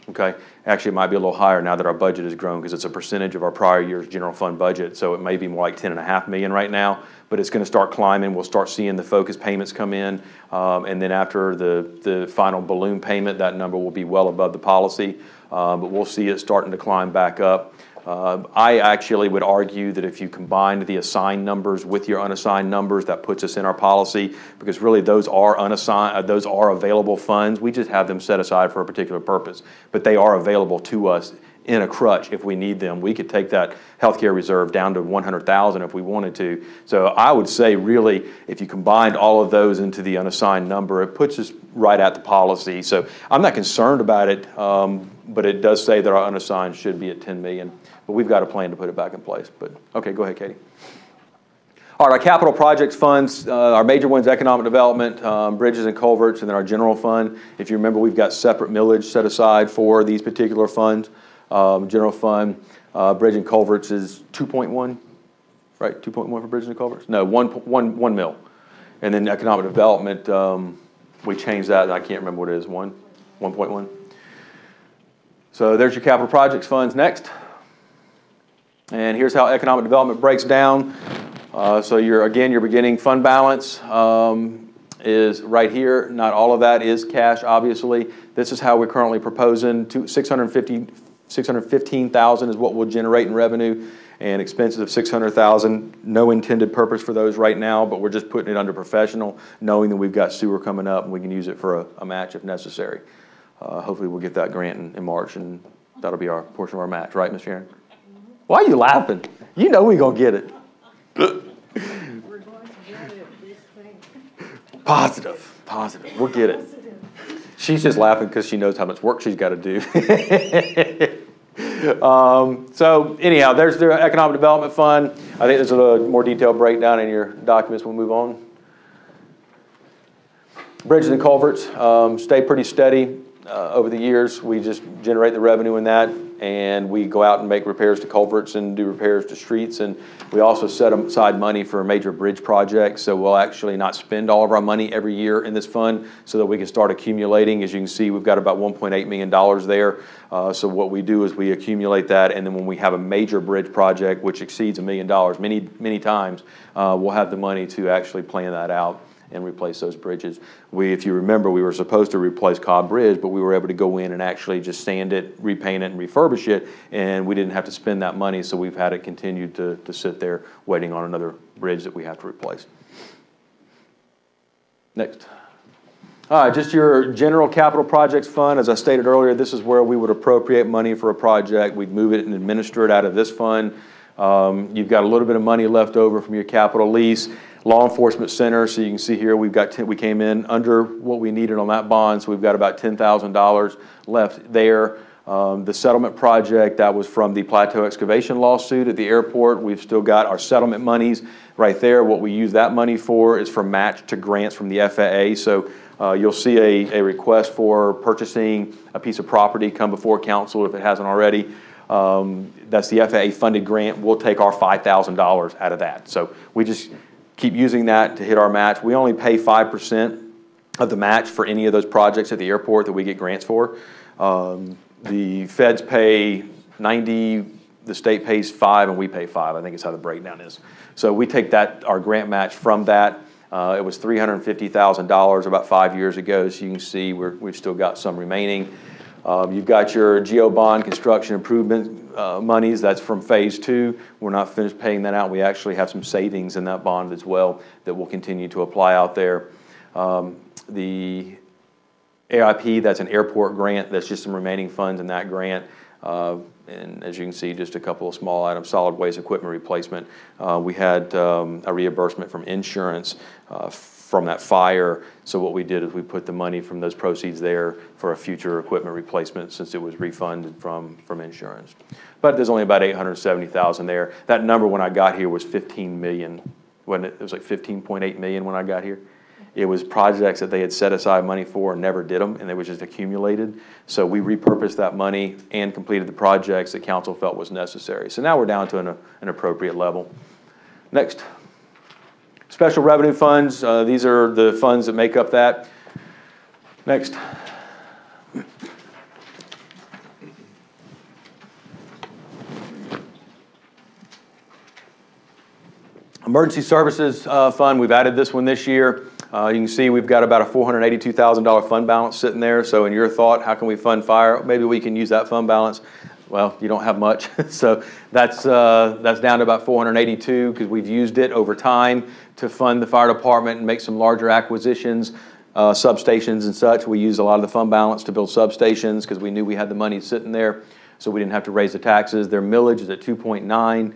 Okay? Actually, it might be a little higher now that our budget has grown because it's a percentage of our prior year's general fund budget. So it may be more like $10.5 million right now, but it's going to start climbing. We'll start seeing the focus payments come in, and then after the final balloon payment, that number will be well above the policy, but we'll see it starting to climb back up. I actually would argue that if you combined the assigned numbers with your unassigned numbers, that puts us in our policy, because really those are unassigned, those are available funds. We just have them set aside for a particular purpose, but they are available to us in a crutch if we need them. We could take that healthcare reserve down to $100,000 if we wanted to. So I would say really, if you combined all of those into the unassigned number, it puts us right at the policy. So I'm not concerned about it, but it does say that our unassigned should be at $10 million. But we've got a plan to put it back in place. But okay, go ahead, Katie. All right, our capital projects funds, our major ones, economic development, bridges and culverts, and then our general fund. If you remember, we've got separate millage set aside for these particular funds. General fund, bridge and culverts is 2.1, right? 2.1 for bridges and culverts? No, 1 mil. And then economic development, we changed that, I can't remember what it is, 1.1? So there's your capital projects funds next. And here's how economic development breaks down. So your beginning fund balance is right here. Not all of that is cash, obviously. This is how we're currently proposing. $615,000 is what we'll generate in revenue, and expenses of $600,000. No intended purpose for those right now, but we're just putting it under professional, knowing that we've got sewer coming up and we can use it for a match if necessary. Hopefully we'll get that grant in March, and that'll be our portion of our match, right, Ms. Sharon? Why are you laughing? You know we're gonna get it. We're going to get it, please think. Positive. We'll get it. She's just laughing because she knows how much work she's got to do. So anyhow, there's the Economic Development Fund. I think there's a more detailed breakdown in your documents. We'll move on. Bridges and culverts stay pretty steady over the years. We just generate the revenue in that, and we go out and make repairs to culverts and do repairs to streets. And we also set aside money for major bridge projects, so we'll actually not spend all of our money every year in this fund so that we can start accumulating. As you can see, we've got about $1.8 million there. So what we do is we accumulate that, and then when we have a major bridge project, which exceeds $1 million many times, we'll have the money to actually plan that out and replace those bridges. If you remember, we were supposed to replace Cobb Bridge, but we were able to go in and actually just sand it, repaint it, and refurbish it, and we didn't have to spend that money, so we've had it continue to sit there waiting on another bridge that we have to replace. Next. All right, just your general capital projects fund. As I stated earlier, this is where we would appropriate money for a project. We'd move it and administer it out of this fund. You've got a little bit of money left over from your capital lease. Law Enforcement Center, so you can see here we came in under what we needed on that bond, so we've got about $10,000 left there. The settlement project, that was from the Plateau Excavation lawsuit at the airport. We've still got our settlement monies right there. What we use that money for is for match to grants from the FAA. So you'll see a request for purchasing a piece of property come before council if it hasn't already. That's the FAA funded grant. We'll take our $5,000 out of that. So we just keep using that to hit our match. We only pay 5% of the match for any of those projects at the airport that we get grants for. The feds pay 90, the state pays 5, and we pay 5. I think it's how the breakdown is. So we take that, our grant match from that. It was $350,000 about 5 years ago, so you can see we've still got some remaining. You've got your GEO bond construction improvement monies. That's from phase 2. We're not finished paying that out. We actually have some savings in that bond as well that we'll continue to apply out there. The AIP, that's an airport grant. That's just some remaining funds in that grant. And as you can see, just a couple of small items. Solid waste equipment replacement. We had a reimbursement from insurance from that fire. So what we did is we put the money from those proceeds there for a future equipment replacement since it was refunded from insurance. But there's only about $870,000 there. That number when I got here was 15 million. When it was like 15.8 million when I got here. It was projects that they had set aside money for and never did them, and they were just accumulated. So we repurposed that money and completed the projects that council felt was necessary. So now we're down to an appropriate level. Next. Special revenue funds, these are the funds that make up that. Next. Emergency Services Fund, we've added this one this year. You can see we've got about a $482,000 fund balance sitting there. So in your thought, how can we fund fire? Maybe we can use that fund balance. Well, you don't have much. So that's down to about 482 because we've used it over time to fund the fire department and make some larger acquisitions, substations and such. We used a lot of the fund balance to build substations because we knew we had the money sitting there, so we didn't have to raise the taxes. Their millage is at 2.9.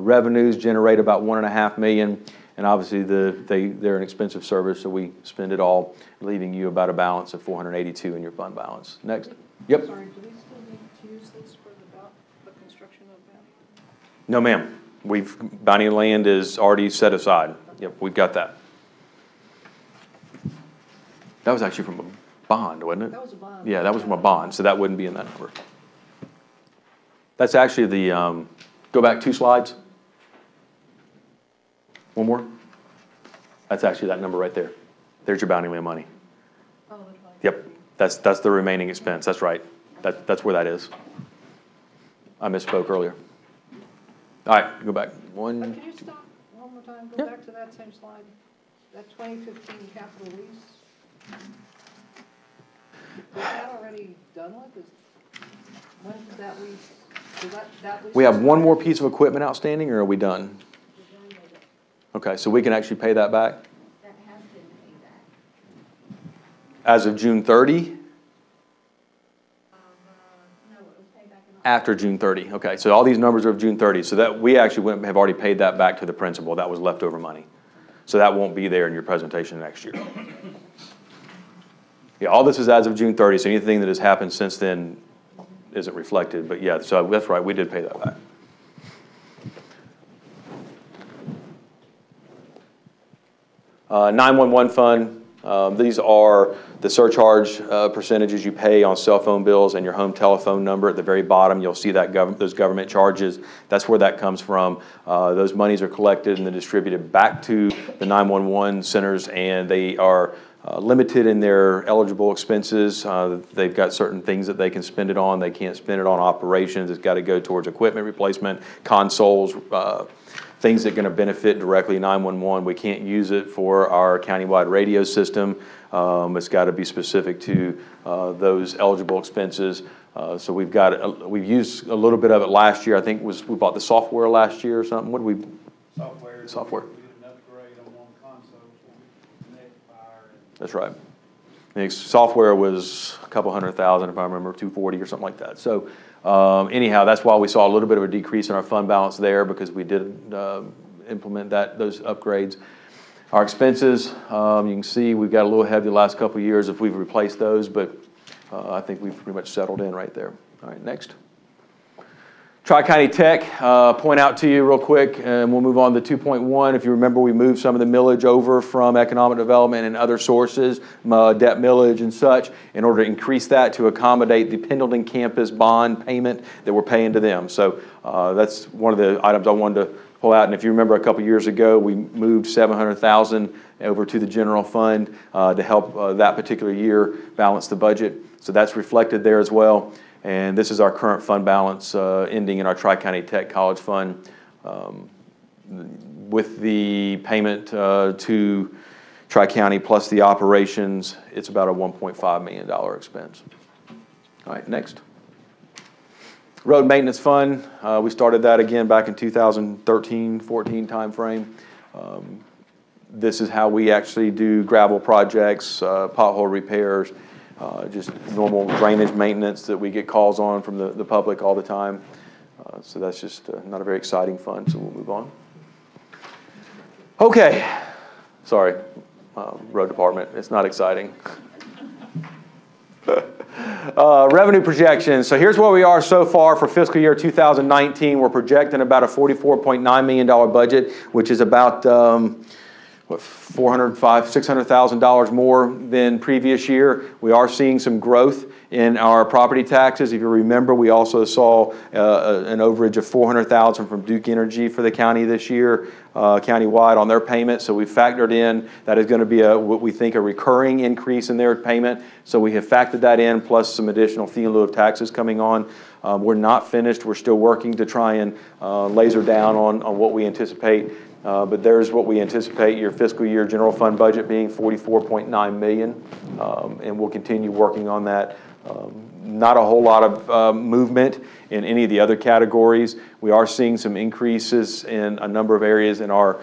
Revenues generate about $1.5 million. And obviously they're an expensive service, so we spend it all, leaving you about a balance of 482 in your fund balance. Next. Yep. Sorry, do we still need to use this for the construction of that? No, ma'am. Bounty land is already set aside. Yep, we've got that. That was actually from a bond, wasn't it? That was a bond. Yeah, that was from a bond, so that wouldn't be in that number. That's actually the, go back 2 slides. One more. That's actually that number right there. There's your bounty land money. Yep, that's the remaining expense, that's right. That's where that is. I misspoke earlier. All right, go back. Can you stop one more time, Yeah. go back to that same slide, that 2015 capital lease? Is that already done with? When did that lease, that lease? We have one more piece of equipment outstanding, or are we done? Okay, so we can actually pay that back? That has been paid back. As of June 30? No, it was paid back in After June 30, okay. So all these numbers are of June 30, so that, we actually have already paid that back to the principal. That was leftover money. So that won't be there in your presentation next year. Yeah, all this is as of June 30, so anything that has happened since then isn't reflected. But yeah, so that's right, we did pay that back. Uh, 911 fund, these are the surcharge percentages you pay on cell phone bills and your home telephone number. At the very bottom, you'll see that those government charges. That's where that comes from. Those monies are collected and then distributed back to the 911 centers, and they are limited in their eligible expenses. They've got certain things that they can spend it on. They can't spend it on operations. It's got to go towards equipment replacement, consoles, things that are going to benefit directly 911. We can't use it for our countywide radio system. It's got to be specific to those eligible expenses. So we've used a little bit of it last year. I think we bought the software last year or something. What did we? Software. We did an upgrade on one console for Connect Fire. That's right. The software was a couple $100,000, if I remember, 240 or something like that. So anyhow, that's why we saw a little bit of a decrease in our fund balance there, because we did implement those upgrades. Our expenses, you can see we've got a little heavy the last couple of years if we've replaced those, but I think we've pretty much settled in right there. All right, next. Tri-County Tech, point out to you real quick, and we'll move on to 2.1. If you remember, we moved some of the millage over from economic development and other sources, debt millage and such, in order to increase that to accommodate the Pendleton campus bond payment that we're paying to them. So that's one of the items I wanted to pull out. And if you remember, a couple years ago, we moved $700,000 over to the general fund to help that particular year balance the budget. So that's reflected there as well. And this is our current fund balance ending in our Tri-County Tech College Fund. With the payment to Tri-County plus the operations, it's about a $1.5 million expense. All right, next. Road Maintenance Fund, we started that again back in 2013-14 timeframe. This is how we actually do gravel projects, pothole repairs, just normal drainage maintenance that we get calls on from the public all the time. So that's just not a very exciting fund, so we'll move on. Okay, sorry, road department, it's not exciting. Revenue projections. So here's where we are so far for fiscal year 2019. We're projecting about a $44.9 million budget, which is about $600,000 more than previous year. We are seeing some growth in our property taxes. If you remember, we also saw an overage of $400,000 from Duke Energy for the county this year, countywide on their payment. So we factored in that is going to be what we think a recurring increase in their payment. So we have factored that in, plus some additional fee in lieu of taxes coming on. We're not finished. We're still working to try and laser down on what we anticipate. But there's what we anticipate your fiscal year general fund budget being, $44.9 million, and we'll continue working on that. Not a whole lot of movement in any of the other categories. We are seeing some increases in a number of areas in our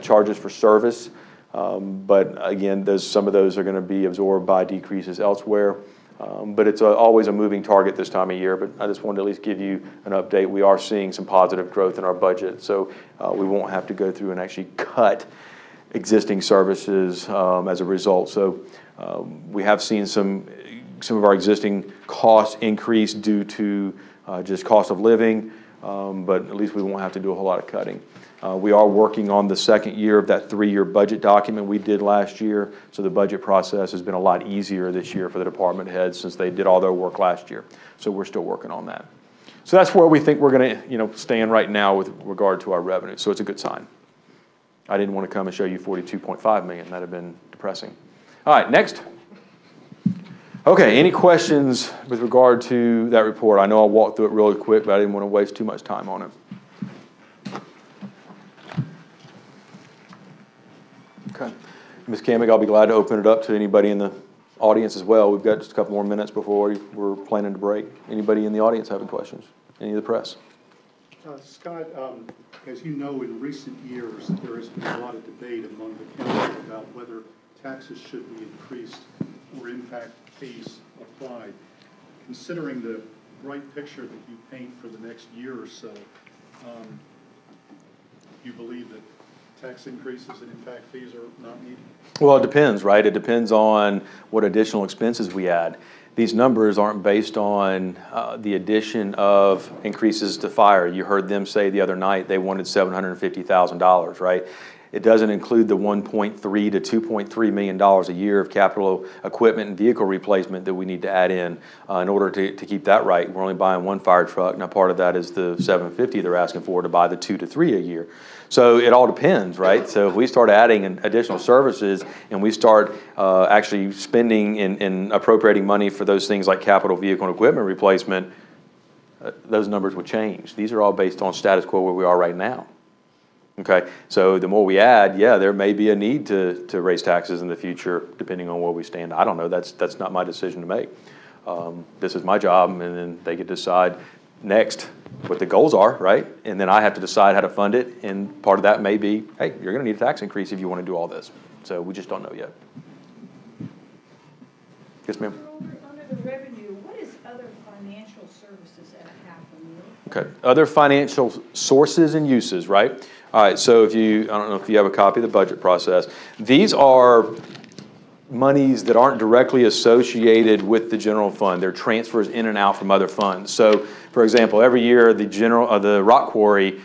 charges for service, but again, some of those are going to be absorbed by decreases elsewhere. But it's always a moving target this time of year, but I just wanted to at least give you an update. We are seeing some positive growth in our budget, so we won't have to go through and actually cut existing services as a result. So we have seen some of our existing costs increase due to just cost of living, but at least we won't have to do a whole lot of cutting. We are working on the second year of that 3-year budget document we did last year, so the budget process has been a lot easier this year for the department heads since they did all their work last year. So we're still working on that. So that's where we think we're going to stand right now with regard to our revenue. So it's a good sign. I didn't want to come and show you $42.5 million. That would have been depressing. All right, next. Okay, any questions with regard to that report? I know I'll walk through it really quick, but I didn't want to waste too much time on it. Okay. Ms. Kamick, I'll be glad to open it up to anybody in the audience as well. We've got just a couple more minutes before we're planning to break. Anybody in the audience having questions? Any of the press? Scott, as you know, in recent years, there has been a lot of debate among the council about whether taxes should be increased or impact fees applied. Considering the bright picture that you paint for the next year or so, you believe that tax increases and impact fees are not needed? Well, it depends, right? It depends on what additional expenses we add. These numbers aren't based on the addition of increases to fire. You heard them say the other night they wanted $750,000, right? It doesn't include the $1.3 to $2.3 million a year of capital equipment and vehicle replacement that we need to add in order to keep that right. We're only buying one fire truck. Now, part of that is the $750 they're asking for to buy the 2 to 3 a year. So it all depends, right? So if we start adding additional services and we start actually spending and appropriating money for those things like capital vehicle and equipment replacement, those numbers would change. These are all based on status quo where we are right now. Okay, so the more we add, yeah, there may be a need to raise taxes in the future, depending on where we stand. I don't know. That's not my decision to make. This is my job, and then they get to decide next what the goals are, right? And then I have to decide how to fund it, and part of that may be, hey, you're going to need a tax increase if you want to do all this. So we just don't know yet. Yes, ma'am. Under the revenue, what is other financial services at $500,000? Okay, other financial sources and uses, right? All right, so I don't know if you have a copy of the budget process. These are monies that aren't directly associated with the general fund. They're transfers in and out from other funds. So, for example, every year the rock quarry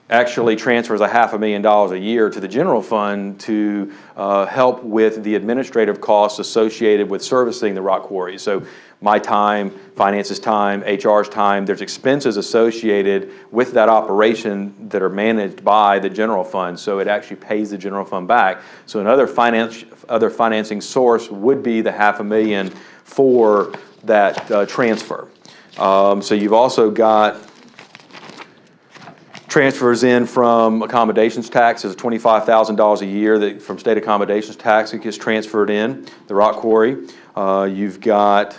actually transfers $500,000 a year to the general fund to help with the administrative costs associated with servicing the rock quarry. So my time, finance's time, HR's time, there's expenses associated with that operation that are managed by the general fund. So it actually pays the general fund back. So another financing source would be the $500,000 for that transfer. So you've also got transfers in from accommodations tax. There's $25,000 a year that from state accommodations tax that gets transferred in the rock quarry. You've got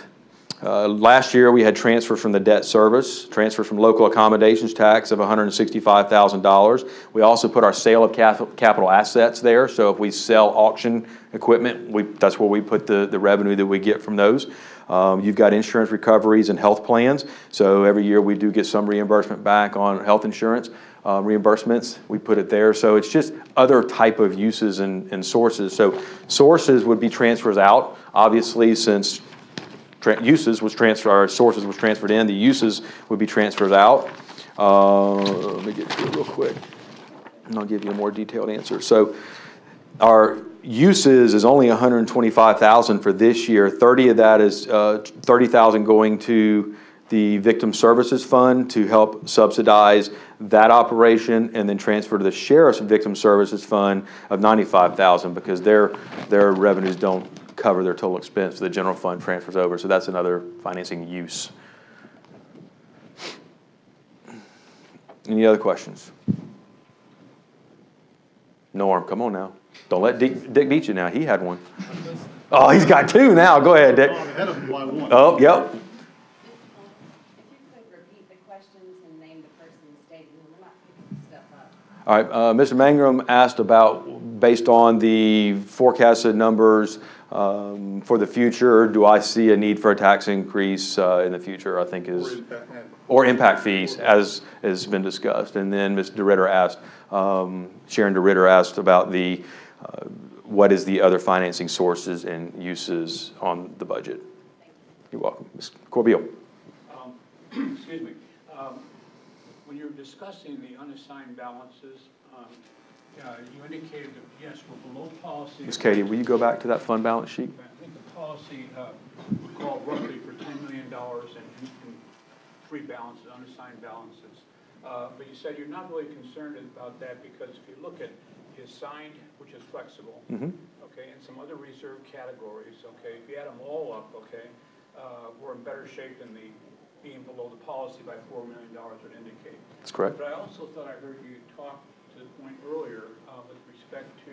last year we had transfer from the debt service, transfer from local accommodations tax of $165,000. We also put our sale of capital assets there. So if we sell auction equipment, that's where we put the revenue that we get from those. You've got insurance recoveries and health plans. So every year we do get some reimbursement back on health insurance reimbursements. We put it there. So it's just other type of uses and sources. So sources would be transfers out, obviously, since sources was transferred in. The uses would be transfers out. Let me get to it real quick, and I'll give you a more detailed answer. So our uses is only $125,000 for this year. 30 of that is $30,000 going to the Victim Services Fund to help subsidize that operation, and then transfer to the Sheriff's Victim Services Fund of $95,000 because their revenues don't cover their total expense. The general fund transfers over, so that's another financing use. Any other questions? Norm, come on now. Don't let Dick beat you now. He had one. Oh, he's got two now. Go ahead, Dick. I'm ahead of him by one. Oh, yep. If you could repeat the questions and name the person stating them, we're not picking stuff up. All right, Mr. Mangrum asked about, based on the forecasted numbers for the future, do I see a need for a tax increase in the future, I think is, or impact fees, as has been discussed. And then Ms. DeRitter asked, Sharon DeRitter asked about what is the other financing sources and uses on the budget. You're welcome. Ms. Corbeil. Excuse me. When you're discussing the unassigned balances, you indicated that, yes, we're below policy. Ms. Katie, will you go back to that fund balance sheet? I think the policy would call roughly for $10 million in free balances, unassigned balances. But you said you're not really concerned about that because if you look at the assigned, which is flexible, Mhm. okay, and some other reserve categories, okay, if you add them all up, okay, we're in better shape than the being below the policy by $4 million would indicate. That's correct. But I also thought I heard you talk to the point earlier with respect to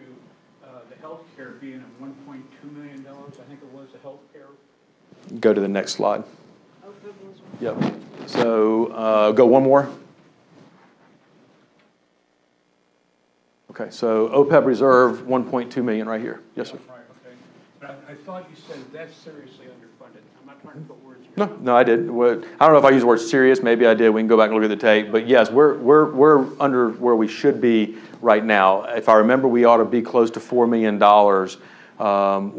the healthcare being at $1.2 million, I think it was, the healthcare. Go to the next slide. OPEB was one. Yep. So go one more. Okay, so OPEB reserve, 1.2 million right here. Yes, sir. Right, okay. But I thought you said that's seriously underfunded. I'm not trying to put words in your No, mouth. no, I did. I don't know if I used the word serious. Maybe I did. We can go back and look at the tape. But yes, we're under where we should be right now. If I remember, we ought to be close to $4 million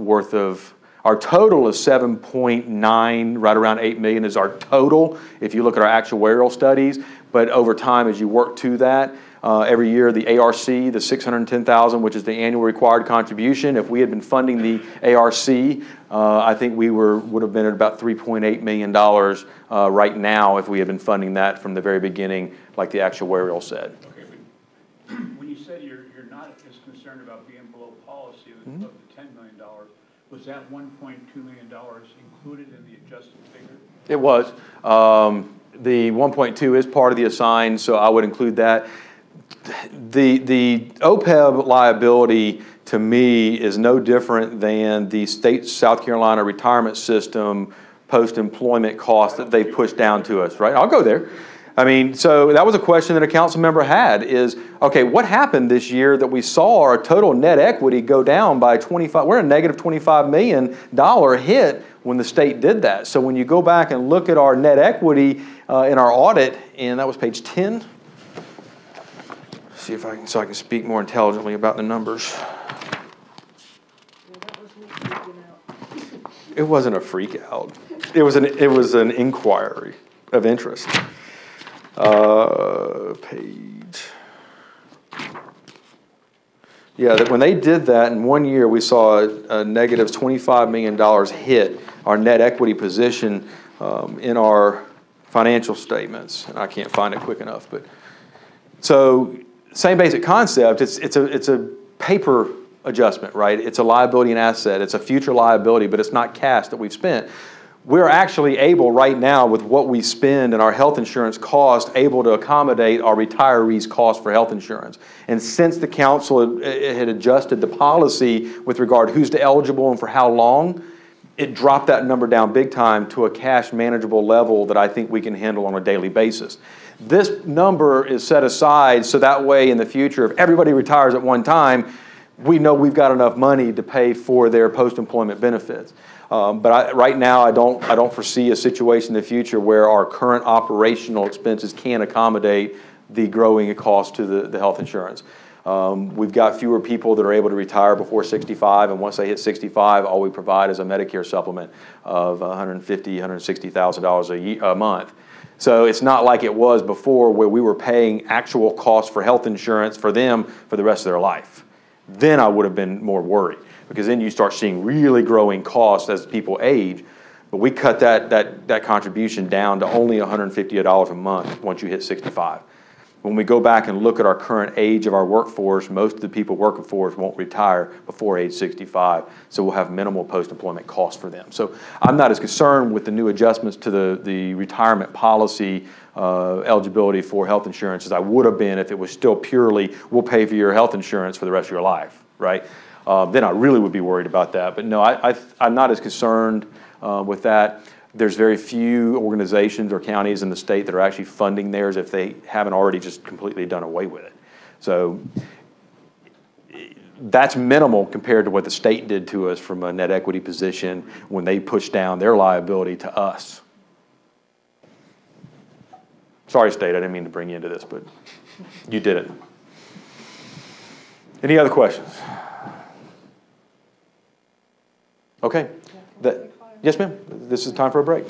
worth of. Our total is 7.9, right around 8 million is our total. If you look at our actuarial studies, but over time, as you work to that, every year the ARC, the 610,000, which is the annual required contribution. If we had been funding the ARC, I think we would have been at about $3.8 million right now if we had been funding that from the very beginning, like the actuarial said. Okay, but when you said you're not as concerned about being below policy of the $10 million, was that $1.2 million included in the adjusted figure? It was. The 1.2 is part of the assigned, so I would include that. The OPEB liability to me is no different than the state South Carolina retirement system post-employment costs that they push down to us, right? I'll go there. I mean, so that was a question that a council member had is, okay, what happened this year that we saw our total net equity go down by 25, we're a negative $25 million hit when the state did that. So when you go back and look at our net equity in our audit, and that was page 10, see if I can speak more intelligently about the numbers. Yeah, that was me freaking out. It wasn't a freak out. It was an inquiry of interest. Page. Yeah, that when they did that in 1 year, we saw a negative $25 million hit our net equity position in our financial statements. And I can't find it quick enough, but so same basic concept. It's a paper adjustment, right? It's a liability and asset. It's a future liability, but it's not cash that we've spent. We're actually able right now with what we spend and our health insurance cost able to accommodate our retirees' cost for health insurance. And since the council had adjusted the policy with regard to who's eligible and for how long, it dropped that number down big time to a cash manageable level that I think we can handle on a daily basis. This number is set aside so that way in the future, if everybody retires at one time, we know we've got enough money to pay for their post-employment benefits. But right now, I don't foresee a situation in the future where our current operational expenses can accommodate the growing cost to the health insurance. We've got fewer people that are able to retire before 65, and once they hit 65, all we provide is a Medicare supplement of $150,000, $160,000 a month. So it's not like it was before where we were paying actual costs for health insurance for them for the rest of their life. Then I would have been more worried, because then you start seeing really growing costs as people age. But we cut that contribution down to only $150 a month once you hit 65. When we go back and look at our current age of our workforce, most of the people working for us won't retire before age 65, so we'll have minimal post-employment costs for them. So I'm not as concerned with the new adjustments to the retirement policy eligibility for health insurance as I would have been if it was still purely, we'll pay for your health insurance for the rest of your life, right? Then I really would be worried about that. But no, I'm not as concerned with that. There's very few organizations or counties in the state that are actually funding theirs if they haven't already just completely done away with it. So that's minimal compared to what the state did to us from a net equity position when they pushed down their liability to us. Sorry, state, I didn't mean to bring you into this, but you did it. Any other questions? Okay. Yes, ma'am. This is time for a break.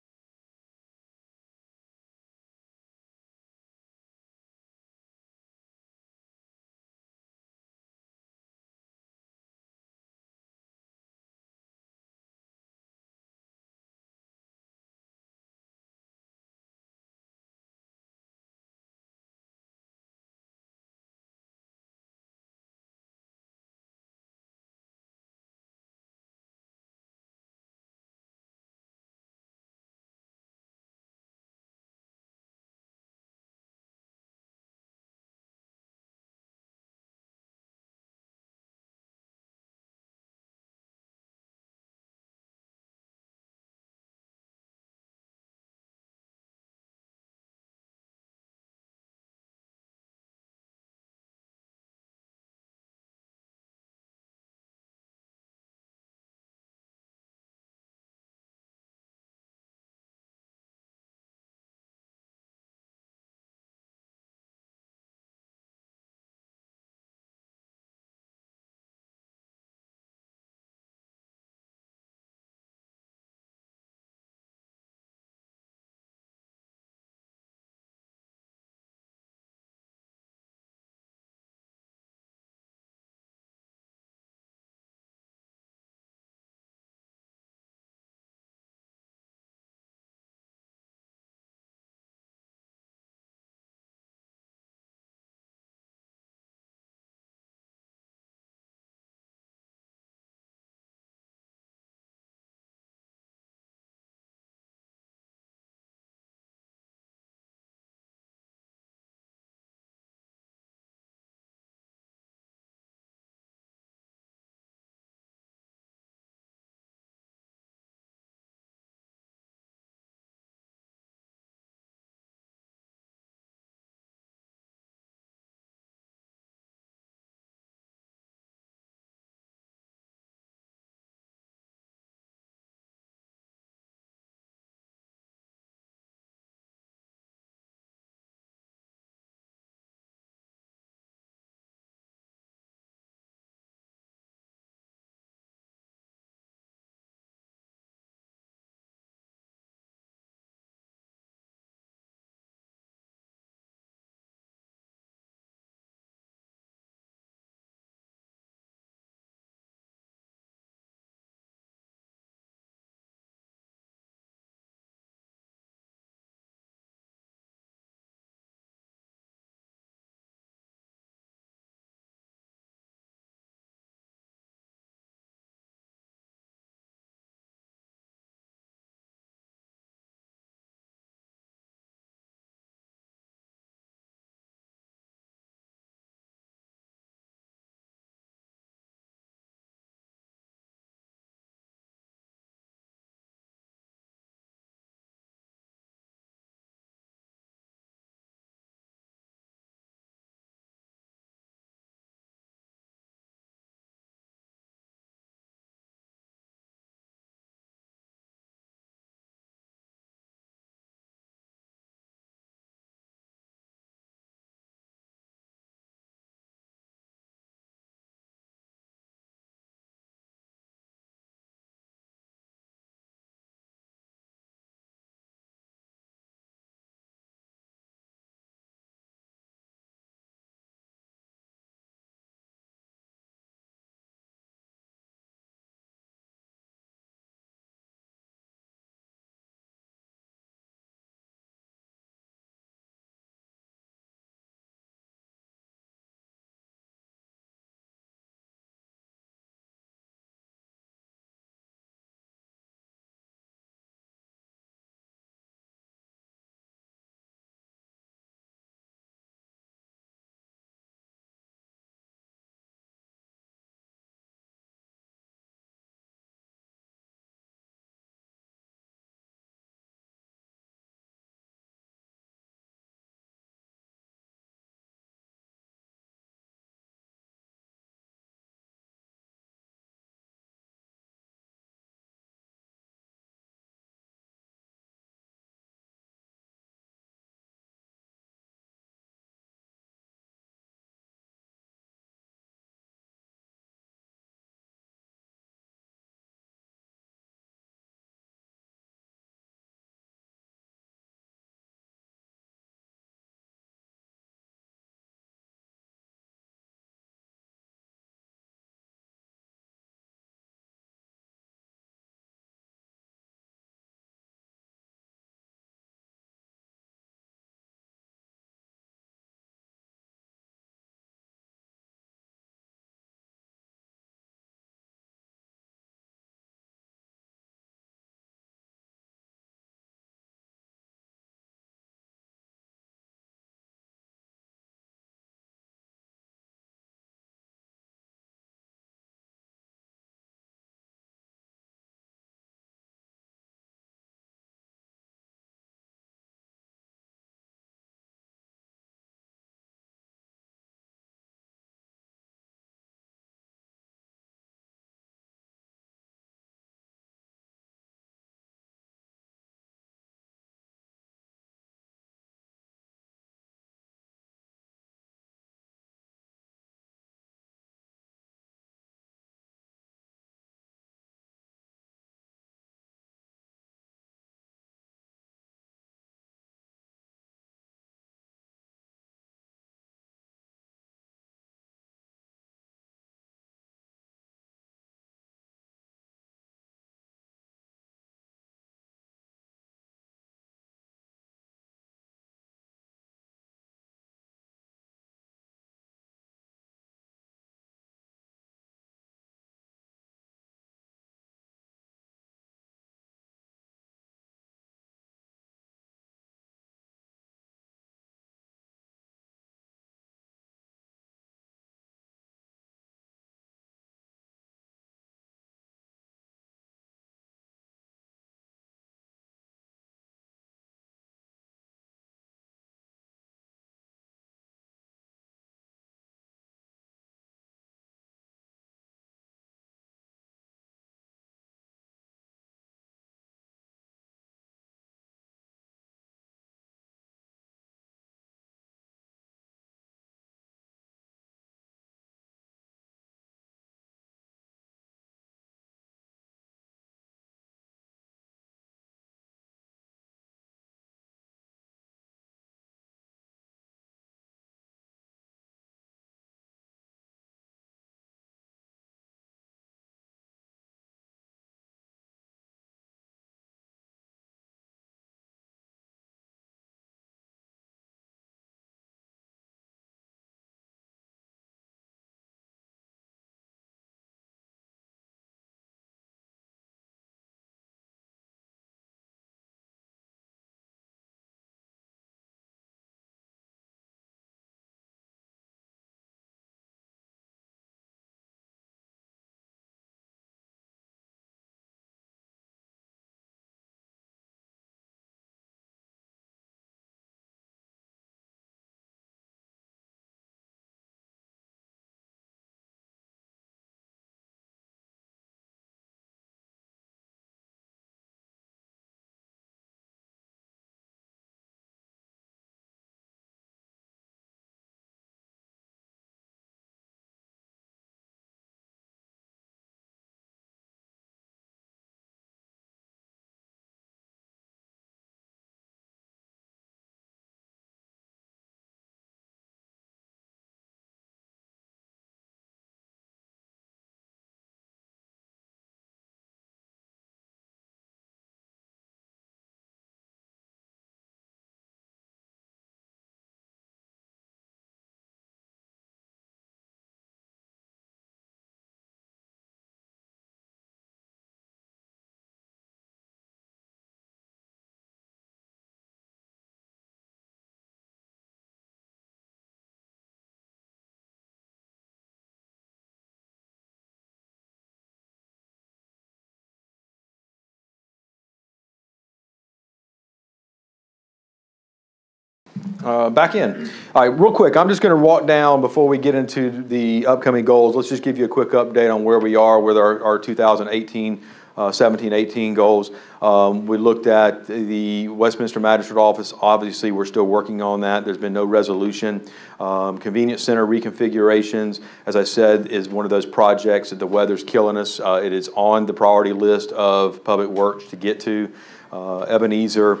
Back in. All right, real quick, I'm just going to walk down before we get into the upcoming goals. Let's just give you a quick update on where we are with our 2018, 17, 18 goals. We looked at the Westminster Magistrate Office. Obviously, we're still working on that. There's been no resolution. Convenience center reconfigurations, as I said, is one of those projects that the weather's killing us. It is on the priority list of Public Works to get to. Ebenezer,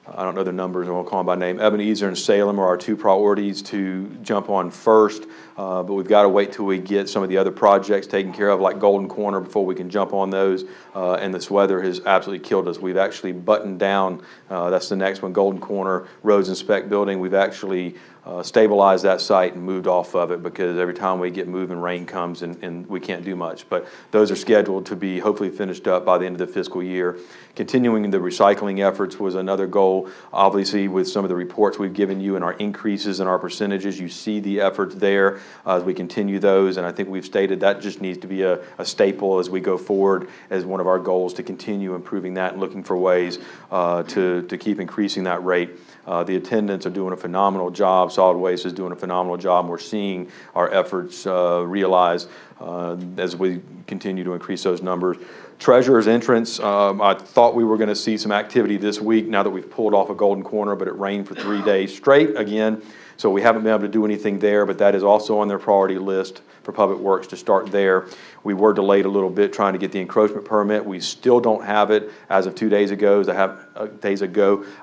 I don't know the numbers, I won't call them by name. Ebenezer and Salem are our two priorities to jump on first, but we've got to wait till we get some of the other projects taken care of, like Golden Corner, before we can jump on those. And this weather has absolutely killed us. We've actually buttoned down, that's the next one, Golden Corner Roads Inspect Building. We've actually stabilized that site and moved off of it because every time we get moving, rain comes and we can't do much. But those are scheduled to be hopefully finished up by the end of the fiscal year. Continuing the recycling efforts was another goal. Obviously, with some of the reports we've given you and our increases in our percentages, you see the efforts there as we continue those. And I think we've stated that just needs to be a staple as we go forward as one of our goals to continue improving that and looking for ways to keep increasing that rate. The attendants are doing a phenomenal job. Solid Waste is doing a phenomenal job. And we're seeing our efforts realized as we continue to increase those numbers. Treasurer's entrance, I thought we were going to see some activity this week now that we've pulled off a Golden Corner, but it rained for 3 days straight again. So we haven't been able to do anything there, but that is also on their priority list for Public Works to start there. We were delayed a little bit trying to get the encroachment permit. We still don't have it as of 2 days ago.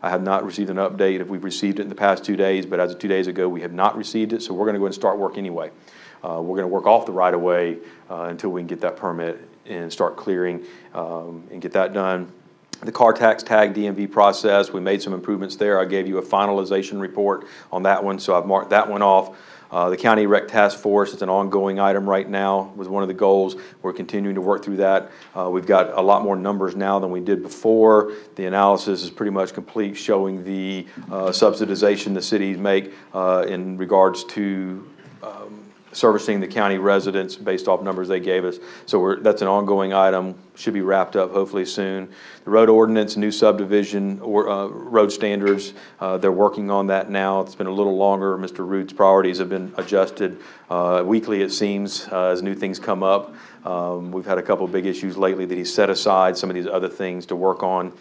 I have not received an update if we've received it in the past 2 days, but as of 2 days ago, we have not received it. So we're going to go ahead and start work anyway. We're going to work off the right of way until we can get that permit and start clearing and get that done. The car tax tag DMV process, we made some improvements there. I gave you a finalization report on that one, so I've marked that one off. The County Rec Task Force is an ongoing item right now, was one of the goals. We're continuing to work through that. We've got a lot more numbers now than we did before. The analysis is pretty much complete, showing the subsidization the cities make in regards to servicing the county residents based off numbers they gave us. So that's an ongoing item, should be wrapped up hopefully soon. The road ordinance, new subdivision or road standards, they're working on that now. It's been a little longer. Mr. Root's priorities have been adjusted weekly, it seems, as new things come up. We've had a couple of big issues lately that he set aside some of these other things to work on.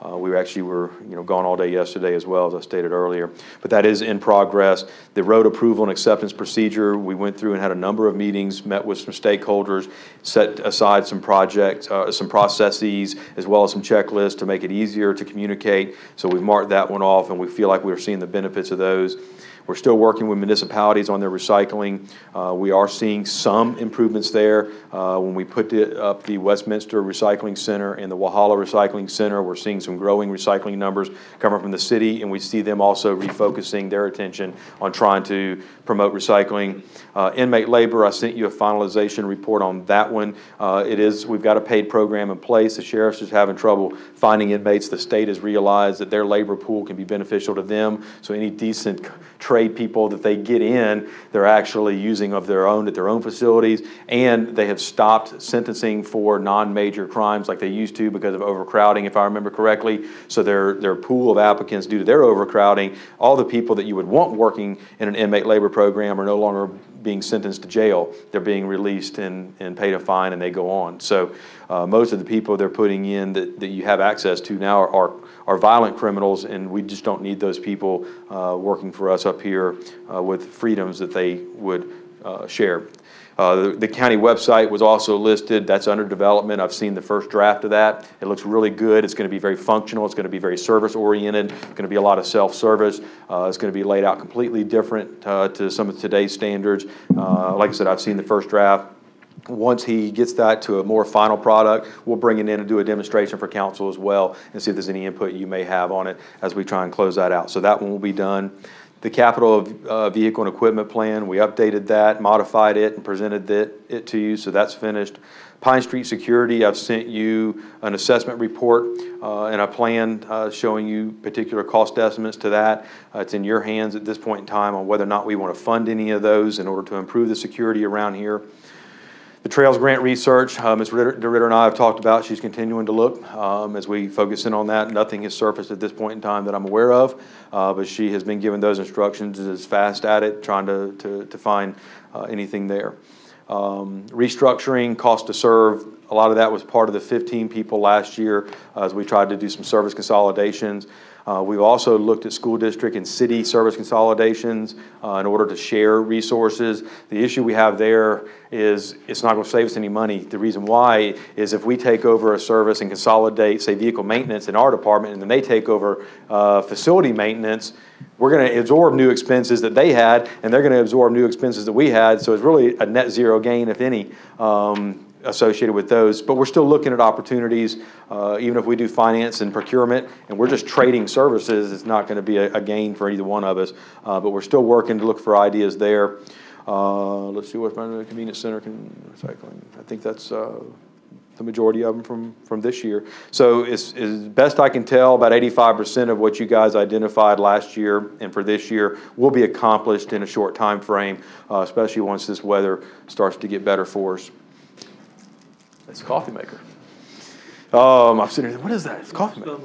We were gone all day yesterday as well, as I stated earlier. But that is in progress. The road approval and acceptance procedure, we went through and had a number of meetings, met with some stakeholders, set aside some projects, some processes, as well as some checklists to make it easier to communicate. So we've marked that one off, and we feel like we're seeing the benefits of those. We're still working with municipalities on their recycling. We are seeing some improvements there. When we put up the Westminster Recycling Center and the Walhalla Recycling Center, we're seeing some growing recycling numbers coming from the city, and we see them also refocusing their attention on trying to promote recycling. Inmate labor, I sent you a finalization report on that one. We've got a paid program in place. The sheriff's just having trouble finding inmates. The state has realized that their labor pool can be beneficial to them, so any decent trade people that they get in, they're actually using of their own at their own facilities, and they have stopped sentencing for non-major crimes like they used to because of overcrowding, if I remember correctly. So their pool of applicants, due to their overcrowding, all the people that you would want working in an inmate labor program are no longer being sentenced to jail. They're being released and paid a fine, and they go on. So most of the people they're putting in that you have access to now are violent criminals, and we just don't need those people working for us up here with freedoms that they would share. The county website was also listed. That's under development. I've seen the first draft of that. It looks really good. It's going to be very functional. It's going to be very service-oriented. It's going to be a lot of self-service. It's going to be laid out completely different to some of today's standards. Like I said, I've seen the first draft. Once he gets that to a more final product, we'll bring it in and do a demonstration for council as well and see if there's any input you may have on it as we try and close that out. So that one will be done. The capital vehicle and equipment plan, we updated that, modified it, and presented it to you, so that's finished. Pine Street Security, I've sent you an assessment report and a plan showing you particular cost estimates to that. It's in your hands at this point in time on whether or not we want to fund any of those in order to improve the security around here. The Trails Grant research, Ms. DeRitter and I have talked about, she's continuing to look as we focus in on that. Nothing has surfaced at this point in time that I'm aware of, but she has been given those instructions, is fast at it, trying to find anything there. Restructuring, cost to serve, a lot of that was part of the 15 people last year as we tried to do some service consolidations. We've also looked at school district and city service consolidations in order to share resources. The issue we have there is it's not going to save us any money. The reason why is if we take over a service and consolidate, say, vehicle maintenance in our department, and then they take over facility maintenance, we're going to absorb new expenses that they had, and they're going to absorb new expenses that we had. So it's really a net zero gain, if any, associated with those. But we're still looking at opportunities, even if we do finance and procurement, and we're just trading services, it's not going to be a gain for either one of us. But we're still working to look for ideas there. Let's see what's my convenience center recycling. I think that's the majority of them from this year. So as best I can tell, about 85% of what you guys identified last year and for this year will be accomplished in a short time frame, especially once this weather starts to get better for us. That's a coffee maker. I'm sitting here, what is that? It's a coffee maker.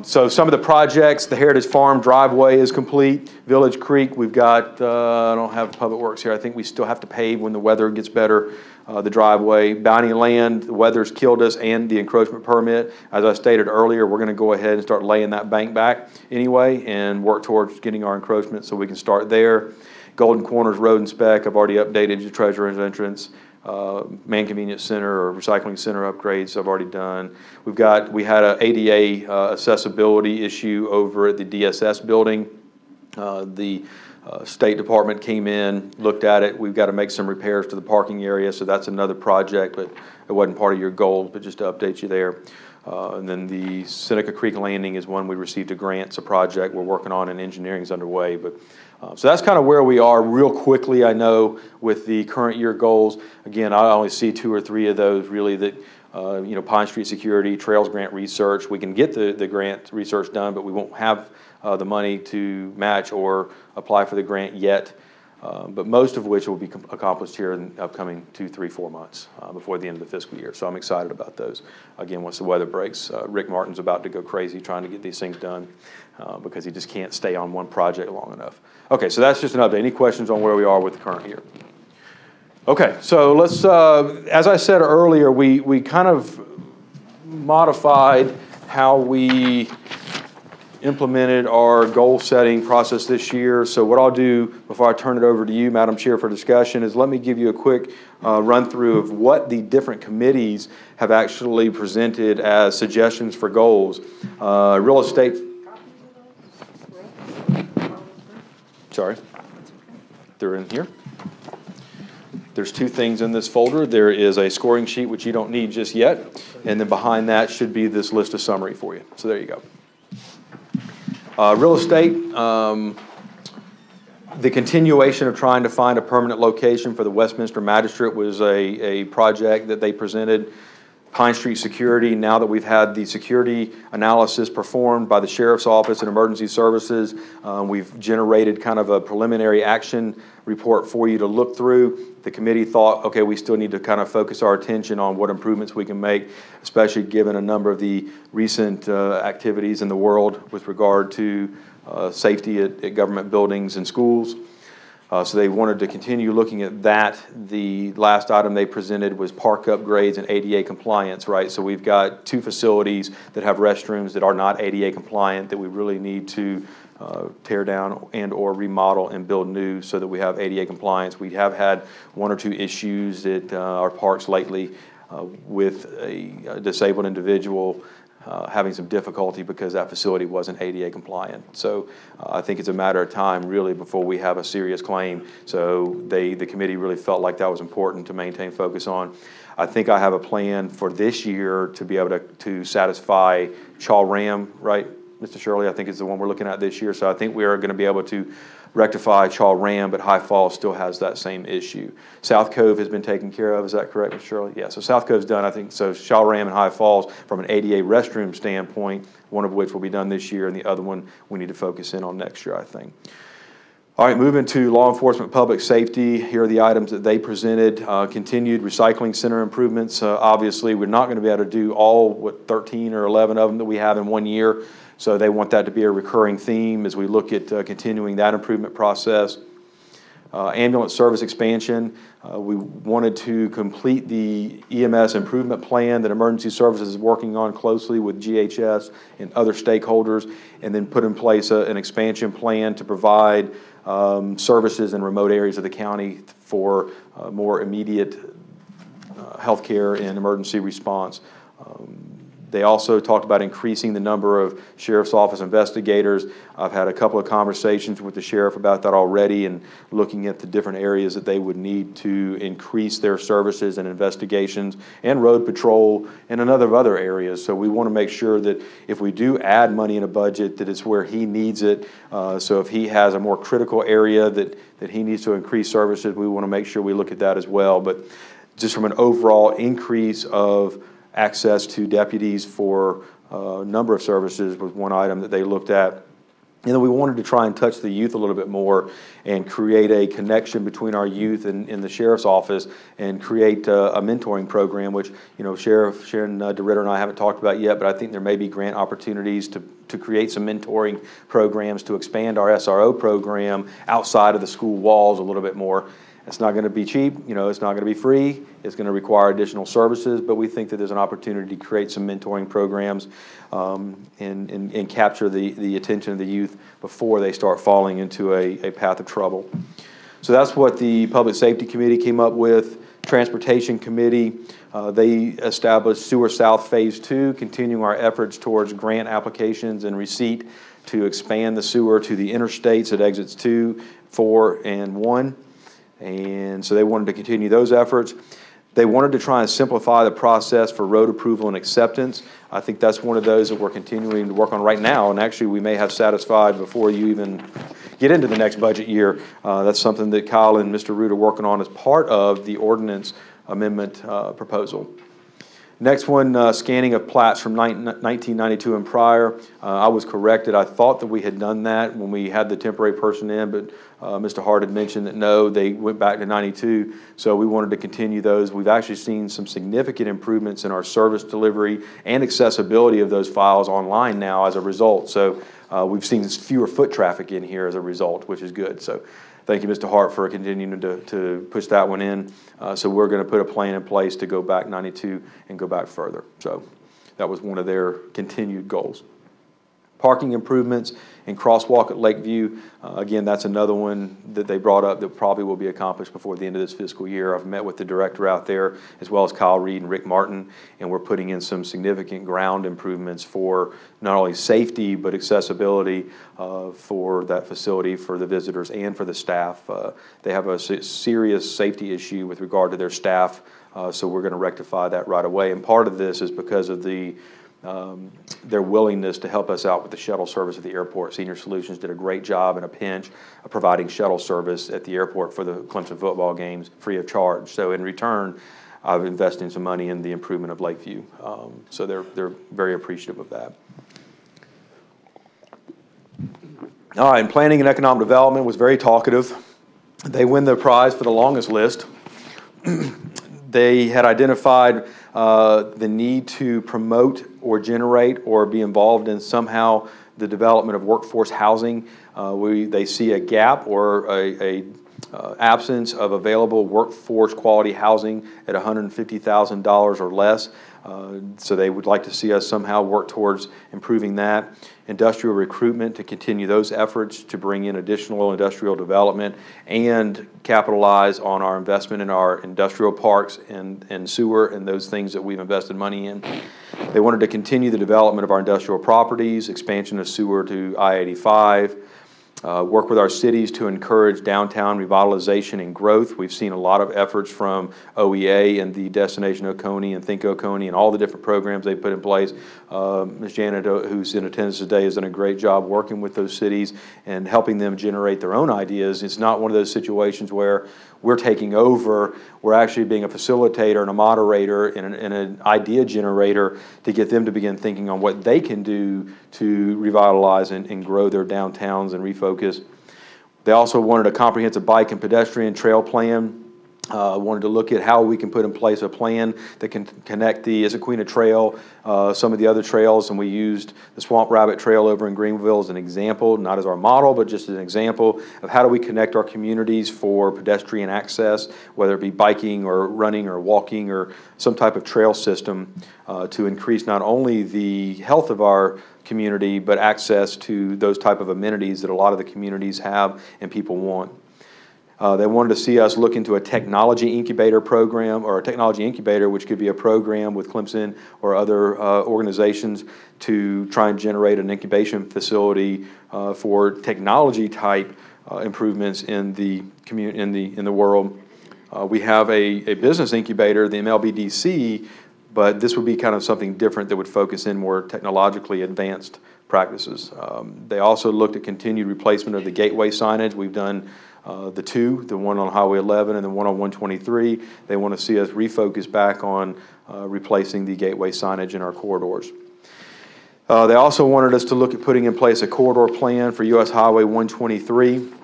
So some of the projects, the Heritage Farm driveway is complete. Village Creek, we've got, I don't have Public Works here. I think we still have to pave when the weather gets better, the driveway. Bounty Land, the weather's killed us, and the encroachment permit. As I stated earlier, we're going to go ahead and start laying that bank back anyway and work towards getting our encroachment so we can start there. Golden Corners Road and Spec, I've already updated the treasurer's entrance. Man Convenience Center or Recycling Center upgrades I've already done. We had an ADA accessibility issue over at the DSS building. The State Department came in, looked at it. We've got to make some repairs to the parking area, so that's another project, but it wasn't part of your goals, but just to update you there. And then the Seneca Creek Landing is one we received a grant. It's a project we're working on and engineering is underway. But so that's kind of where we are real quickly, I know, with the current year goals. Again, I only see 2 or 3 of those really that, Pine Street Security, Trails Grant Research. We can get the grant research done, but we won't have the money to match or apply for the grant yet. But most of which will be accomplished here in the upcoming 2, 3, 4 months before the end of the fiscal year. So I'm excited about those. Again, once the weather breaks, Rick Martin's about to go crazy trying to get these things done because he just can't stay on one project long enough. Okay, so that's just an update. Any questions on where we are with the current year? Okay, so let's, as I said earlier, we kind of modified how we implemented our goal setting process this year. So what I'll do before I turn it over to you, Madam Chair, for discussion is let me give you a quick run through of what the different committees have actually presented as suggestions for goals. Real estate. Sorry, they're in here. There's 2 things in this folder. There is a scoring sheet, which you don't need just yet. And then behind that should be this list of summary for you. So there you go. Real estate, the continuation of trying to find a permanent location for the Westminster Magistrate was a project that they presented. Pine Street Security, now that we've had the security analysis performed by the Sheriff's Office and Emergency Services, we've generated kind of a preliminary action report for you to look through. The committee thought, okay, we still need to kind of focus our attention on what improvements we can make, especially given a number of the recent activities in the world with regard to safety at government buildings and schools. So they wanted to continue looking at that. The last item they presented was park upgrades and ADA compliance, right? So we've got 2 facilities that have restrooms that are not ADA compliant that we really need to tear down and or remodel and build new so that we have ADA compliance. We have had 1 or 2 issues at our parks lately with a disabled individual having some difficulty because that facility wasn't ADA compliant. So I think it's a matter of time really before we have a serious claim. So the committee really felt like that was important to maintain focus on. I think I have a plan for this year to be able to satisfy Chaw Ram, right, Mr. Shirley? I think is the one we're looking at this year. So I think we are going to be able to rectify Chaw Ram, but High Falls still has that same issue. South Cove has been taken care of. Is that correct, Mr. Shirley? Yeah, so South Cove's done, I think. So Chaw Ram and High Falls, from an ADA restroom standpoint, one of which will be done this year, and the other one we need to focus in on next year, I think. All right, moving to law enforcement, public safety. Here are the items that they presented. Continued recycling center improvements. Obviously, we're not going to be able to do all, 13 or 11 of them that we have in 1 year. So they want that to be a recurring theme as we look at continuing that improvement process. Ambulance service expansion. We wanted to complete the EMS improvement plan that Emergency Services is working on closely with GHS and other stakeholders, and then put in place an expansion plan to provide services in remote areas of the county for more immediate healthcare and emergency response. They also talked about increasing the number of sheriff's office investigators. I've had a couple of conversations with the sheriff about that already, and looking at the different areas that they would need to increase their services and investigations, and road patrol and other areas. So we want to make sure that if we do add money in a budget, that it's where he needs it. So if he has a more critical area that he needs to increase services, we want to make sure we look at that as well. But just from an overall increase of access to deputies for a number of services was one item that they looked at. And then we wanted to try and touch the youth a little bit more and create a connection between our youth and the sheriff's office, and create a mentoring program, which, you know, Sheriff Sharon DeRitter and I haven't talked about yet, but I think there may be grant opportunities to create some mentoring programs to expand our SRO program outside of the school walls a little bit more. It's not going to be cheap, you know, it's not going to be free, it's going to require additional services, but we think that there's an opportunity to create some mentoring programs and capture the attention of the youth before they start falling into a path of trouble. So that's what the Public Safety Committee came up with. Transportation Committee, they established Sewer South Phase 2, continuing our efforts towards grant applications and receipt to expand the sewer to the interstates at exits 2, 4, and 1. And so they wanted to continue those efforts. They wanted to try and simplify the process for road approval and acceptance. I think that's one of those that we're continuing to work on right now, and actually we may have satisfied before you even get into the next budget year. That's something that Kyle and Mr. Root are working on as part of the ordinance amendment proposal. Next one, scanning of plats from 1992 and prior. I was corrected. I thought that we had done that when we had the temporary person in, but Mr. Hart had mentioned that no, they went back to 92, so we wanted to continue those. We've actually seen some significant improvements in our service delivery and accessibility of those files online now as a result. So we've seen fewer foot traffic in here as a result, which is good. So thank you, Mr. Hart, for continuing to push that one in. So we're going to put a plan in place to go back 92 and go back further. So that was one of their continued goals. Parking improvements and crosswalk at Lakeview. Again, that's another one that they brought up that probably will be accomplished before the end of this fiscal year. I've met with the director out there, as well as Kyle Reed and Rick Martin, and we're putting in some significant ground improvements for not only safety but accessibility for that facility for the visitors and for the staff. They have a serious safety issue with regard to their staff, so we're going to rectify that right away. And part of this is because of their willingness to help us out with the shuttle service at the airport. Senior Solutions did a great job in a pinch of providing shuttle service at the airport for the Clemson football games free of charge. So in return, I've invested some money in the improvement of Lakeview. So they're very appreciative of that. All right, and planning and economic development was very talkative. They win the prize for the longest list. They had identified the need to promote or generate or be involved in somehow the development of workforce housing. They see a gap or a absence of available workforce quality housing at $150,000 or less. So they would like to see us somehow work towards improving that. Industrial recruitment, to continue those efforts to bring in additional industrial development and capitalize on our investment in our industrial parks and sewer and those things that we've invested money in. They wanted to continue the development of our industrial properties, expansion of sewer to I-85, work with our cities to encourage downtown revitalization and growth. We've seen a lot of efforts from OEA and the Destination Oconee and Think Oconee and all the different programs they've put in place. Ms. Janet, who's in attendance today, has done a great job working with those cities and helping them generate their own ideas. It's not one of those situations where we're taking over. We're actually being a facilitator and a moderator and an idea generator to get them to begin thinking on what they can do to revitalize and grow their downtowns and refocus. They also wanted a comprehensive bike and pedestrian trail plan. Wanted to look at how we can put in place a plan that can connect the Issaquena Trail, some of the other trails, and we used the Swamp Rabbit Trail over in Greenville as an example, not as our model, but just as an example of how do we connect our communities for pedestrian access, whether it be biking or running or walking or some type of trail system to increase not only the health of our community, but access to those type of amenities that a lot of the communities have and people want. They wanted to see us look into a technology incubator program, or a technology incubator, which could be a program with Clemson or other organizations to try and generate an incubation facility for technology type improvements in the community, in the world. We have a business incubator, the MLBDC, but this would be kind of something different that would focus in more technologically advanced practices. They also looked at continued replacement of the gateway signage. We've done the one on Highway 11 and the one on 123. They want to see us refocus back on replacing the gateway signage in our corridors. They also wanted us to look at putting in place a corridor plan for US Highway 123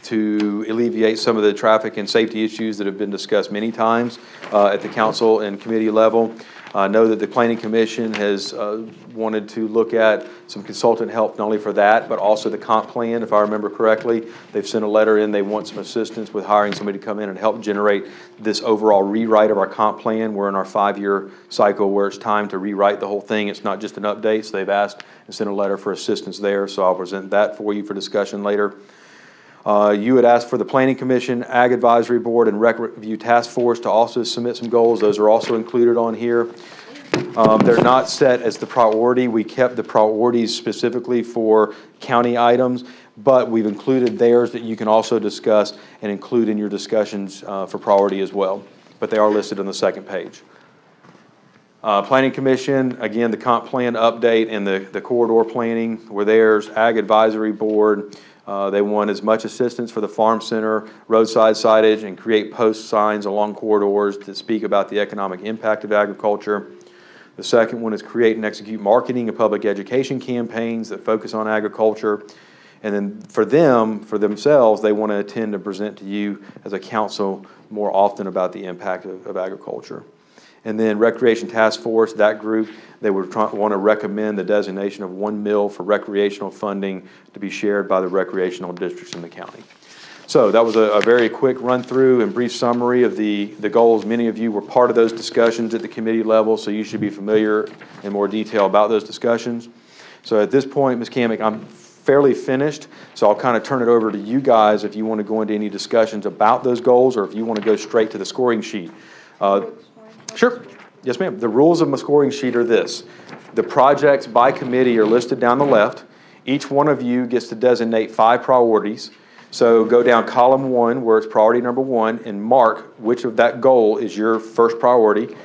to alleviate some of the traffic and safety issues that have been discussed many times at the council and committee level. I know that the Planning Commission has wanted to look at some consultant help, not only for that, but also the comp plan, if I remember correctly. They've sent a letter in, they want some assistance with hiring somebody to come in and help generate this overall rewrite of our comp plan. We're in our 5-year cycle where it's time to rewrite the whole thing. It's not just an update, so they've asked and sent a letter for assistance there, so I'll present that for you for discussion later. You had asked for the Planning Commission, Ag Advisory Board, and Rec Review Task Force to also submit some goals. Those are also included on here. They're not set as the priority. We kept the priorities specifically for county items, but we've included theirs that you can also discuss and include in your discussions for priority as well. But they are listed on the second page. Planning Commission, again, the comp plan update and the corridor planning were theirs. Ag Advisory Board, they want as much assistance for the farm center, roadside signage, and create post signs along corridors that speak about the economic impact of agriculture. The second one is create and execute marketing and public education campaigns that focus on agriculture. And then for themselves, they want to attend and present to you as a council more often about the impact of agriculture. And then Recreation Task Force, that group, they would want to recommend the designation of $1 million for recreational funding to be shared by the recreational districts in the county. So that was a very quick run through and brief summary of the goals. Many of you were part of those discussions at the committee level, so you should be familiar in more detail about those discussions. So at this point, Ms. Kamick, I'm fairly finished, so I'll kind of turn it over to you guys if you want to go into any discussions about those goals or if you want to go straight to the scoring sheet. Sure. Yes, ma'am. The rules of my scoring sheet are this. The projects by committee are listed down the left. Each one of you gets to designate 5 priorities. So go down column 1 where it's priority number 1 and mark which of that goal is your first priority.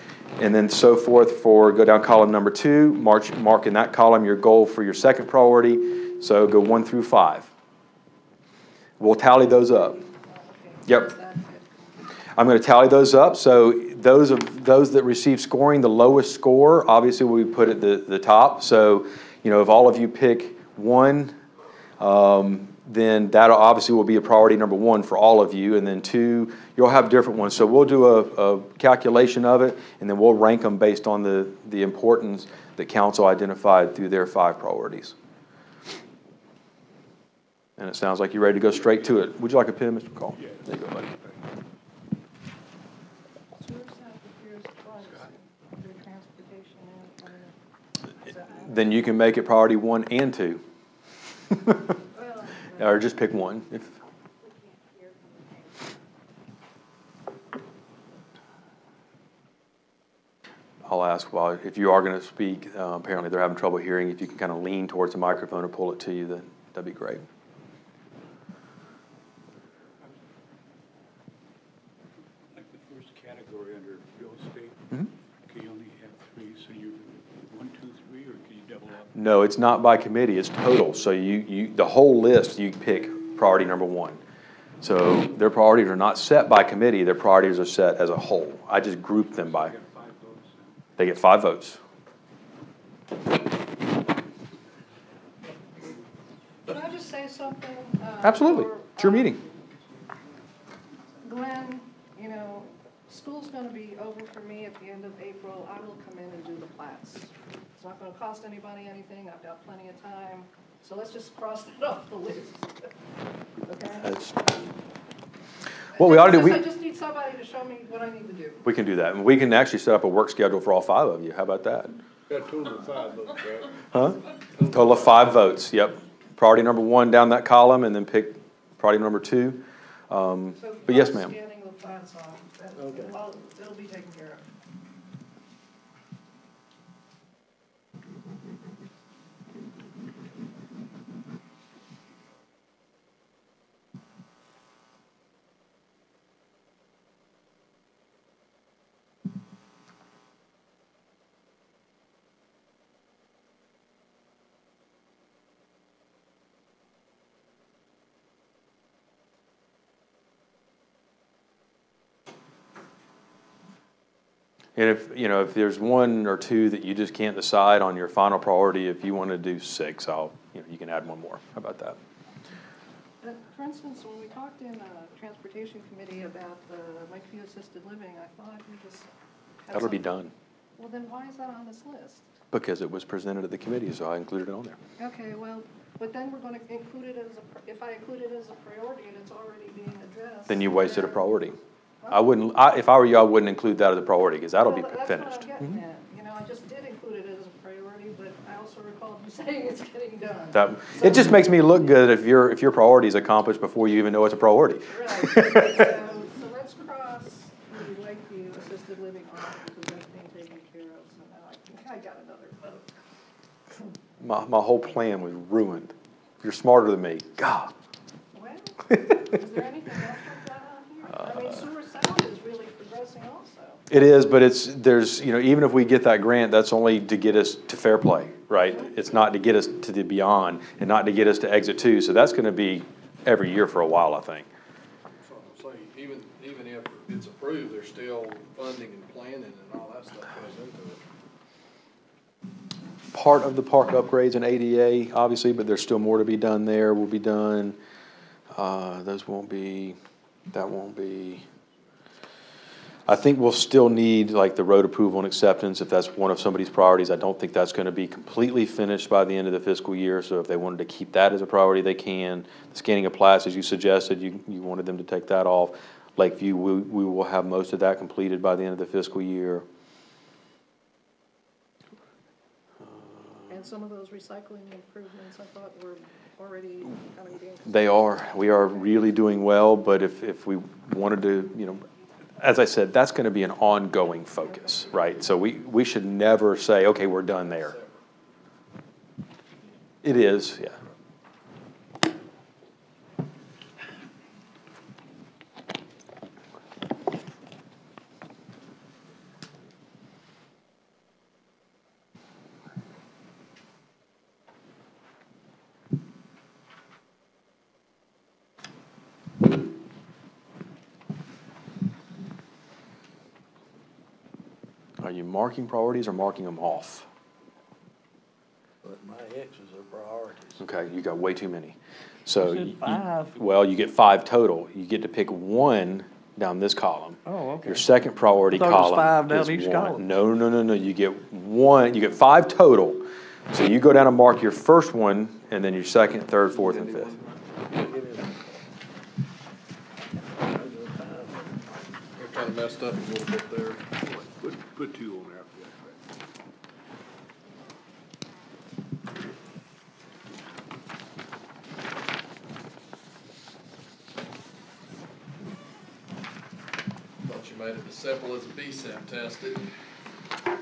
And then so forth for go down column number 2, mark in that column your goal for your second priority. So go 1 through 5. We'll tally those up. Yep. I'm going to tally those up. So those that receive scoring, the lowest score, obviously we put at the top. So, if all of you pick 1, then that obviously will be a priority number 1 for all of you. And then 2, you'll have different ones. So we'll do a calculation of it, and then we'll rank them based on the importance that council identified through their 5 priorities. And it sounds like you're ready to go straight to it. Would you like a pen, Mr. McCall? Yeah. There you go, buddy. Then you can make it priority 1 and 2. Or just pick 1. I'll ask, well, if you are going to speak, apparently they're having trouble hearing. If you can kind of lean towards the microphone or pull it to you, then that'd be great. Like the first category under real estate, can you only have 3? So you 1, 2, 3, or can you double up? No, it's not by committee, it's total. So the whole list, you pick priority number 1. So their priorities are not set by committee, their priorities are set as a whole. I just grouped them by. They get 5 votes. Can I just say something? something? Absolutely. or, It's your meeting. Glenn, you know, school's gonna be over for me at the end of April. I will come in and do the plats. It's not gonna cost anybody anything. I've got plenty of time. So let's just cross that off the list. Okay? That's- What we ought to do, I just need somebody to show me what I need to do. we can do that. And we can actually set up a work schedule for all 5 of you. How about that? Got a total of 5 votes, right? Huh? Total of 5 votes, yep. Priority number 1 down that column, and then pick priority number 2. So But yes, I'm ma'am. Scanning the plats off. It'll be taken care of. And if, you know, if there's 1 or 2 that you just can't decide on your final priority, if you want to do 6, you can add 1 more. How about that? But for instance, when we talked in Transportation Committee about the Lakeview Assisted Living, I thought we just had That'll be some- done, Well, then why is that on this list? because it was presented at the committee, so I included it on there. Okay, well, but then we're gonna include it as if I include it as a priority and it's already being addressed. Then you wasted a then- priority. If I were you, I wouldn't include that as a priority, because that'll be Well, finished. That's what I'm getting at. You know, I just did include it as a priority, but I also recall you saying it's getting done. It just makes me look good if your priority is accomplished before you even know it's a priority. Right, so let's cross the Lakeview Assisted Living off because that's being taken care of, so now I think I got another vote. My whole plan was ruined. You're smarter than me. God. Well, is there anything else like that on here? I mean, Sewer South is really progressing also. It is, but there's, you know, even if we get that grant, that's only to get us to Fair Play, right? It's not to get us to the beyond and not to get us to Exit 2. So that's going to be every year for a while, I think. So I'm saying, even if it's approved, there's still funding and planning and all that stuff goes into it. Part of the park upgrades and ADA, obviously, but there's still more to be done there, will be done. That won't be. I think we'll still need like the road approval and acceptance if that's one of somebody's priorities. I don't think that's gonna be completely finished by the end of the fiscal year, so if they wanted to keep that as a priority, they can. The scanning of plats, as you suggested, you wanted them to take that off. Lakeview, we will have most of that completed by the end of the fiscal year. And some of those recycling improvements I thought were already kind of being. We are really doing well, but if we wanted to, you know, as I said, that's gonna be an ongoing focus, right? So we should never say, okay, we're done there. It is, yeah. Are you marking priorities or marking them off? But my X's are priorities. Okay, you got way too many. So, You said 5. well, you get 5 total. You get to pick 1 down this column. Oh, okay. Your second priority I thought it was column 5 down is each 1. column. No. You get 1, you get 5 total. So you go down and mark your first one, and then your second, third, fourth, and fifth. They're kind of messed up a little bit there. Put 2 on there. Thought you made it as simple as a BSEP test, didn't you?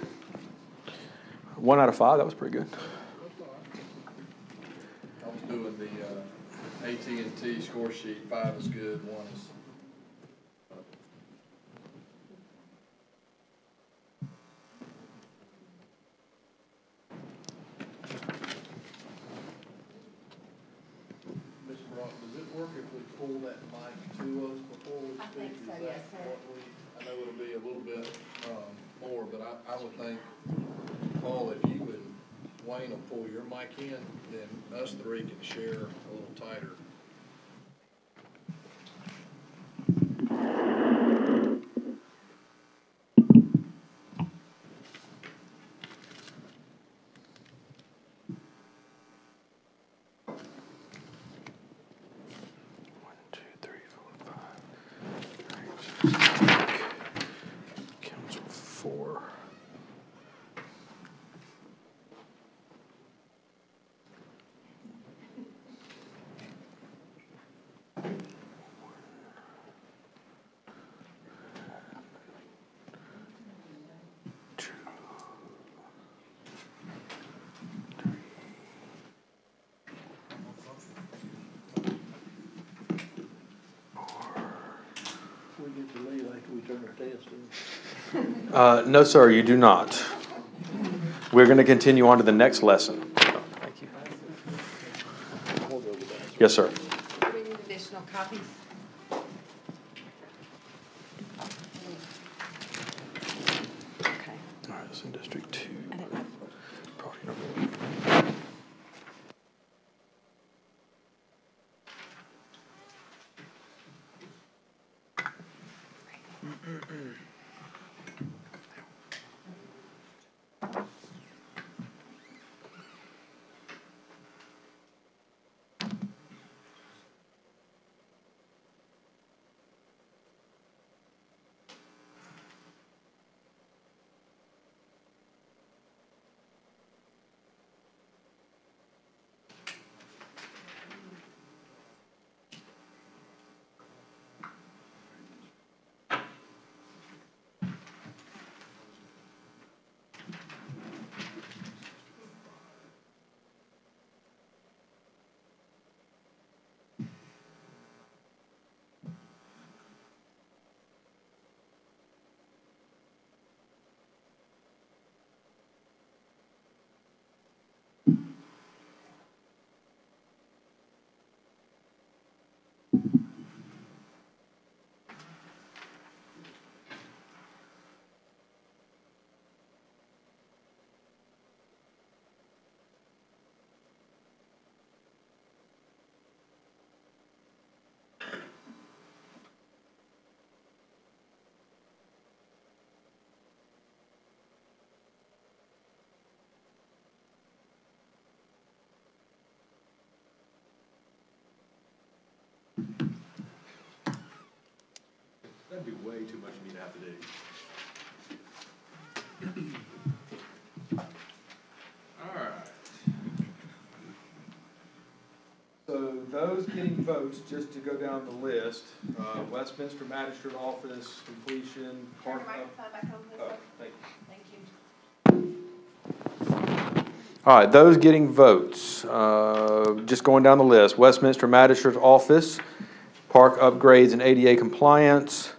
1 out of 5, that was pretty good. I was doing the AT&T score sheet, 5 is good, 1 is. Ms. Brock, does it work if we pull that mic to us before we I speak? think so, Is yes, that sir. what I know it'll be a little bit more, but I would think, Paul, if you would Wayne will pull your mic in, then us three can share a little tighter. One, two, three, four, five. Council 4. We get to leave after we turn our test in. No, sir, you do not. We're going to continue on to the next lesson. Thank you. Yes, sir. Do we need additional copies? Okay. All right, it's in District 2. I didn't know. Property number 1. That'd be way too much for me to have to do. All right. So those getting votes, just to go down the list, Westminster Magistrate Office, completion. Turn your microphone back on, please. Oh, thank you. Thank you. All right, those getting votes, just going down the list, Westminster Magistrate's Office, park upgrades and ADA compliance,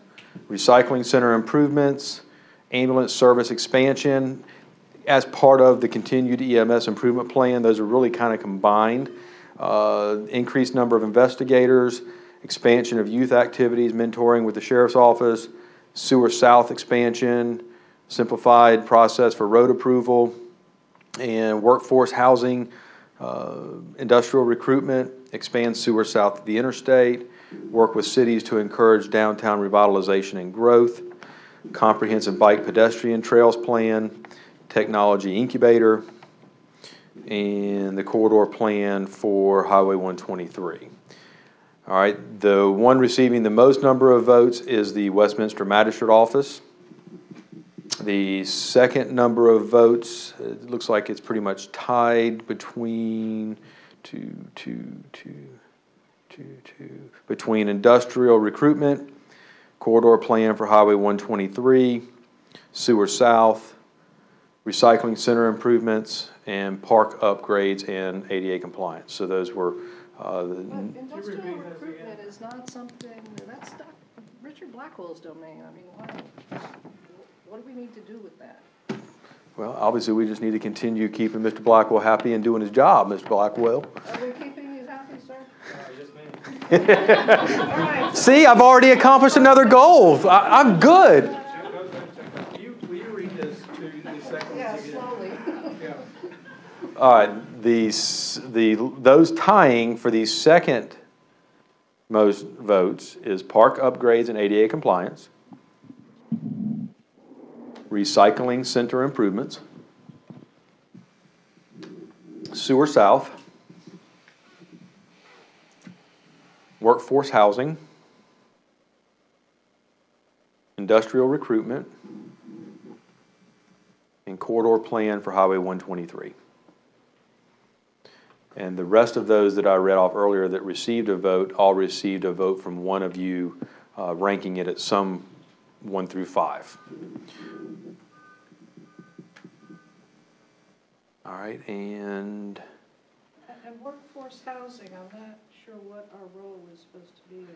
recycling center improvements, ambulance service expansion, as part of the continued EMS improvement plan. Those are really kind of combined. Increased number of investigators, expansion of youth activities, mentoring with the sheriff's office, sewer south expansion, simplified process for road approval, and workforce housing, industrial recruitment, expand sewer south of the interstate, work with cities to encourage downtown revitalization and growth, comprehensive bike pedestrian trails plan, technology incubator, and the corridor plan for Highway 123. All right, the one receiving the most number of votes is the Westminster Magistrate Office. The second number of votes, it looks like it's pretty much tied between between industrial recruitment, corridor plan for Highway 123, sewer south, recycling center improvements, and park upgrades and ADA compliance. So those were But industrial recruitment is not something, that's not Richard Blackwell's domain. I mean, what do we need to do with that? well, obviously we just need to continue keeping Mr. Blackwell happy and doing his job, Mr. Blackwell. Are we keeping you happy, sir? Yes, ma'am. All right. See, I've already accomplished another goal. I'm good. Will you read this to the second? Yeah, slowly. Yeah. All right, those tying for the second most votes is park upgrades and ADA compliance, recycling center improvements, sewer south, workforce housing, industrial recruitment, and corridor plan for Highway 123. And the rest of those that I read off earlier that received a vote, all received a vote from one of you, ranking it at some 1 through 5. All right, and And workforce housing, I'm not sure what our role is supposed to be in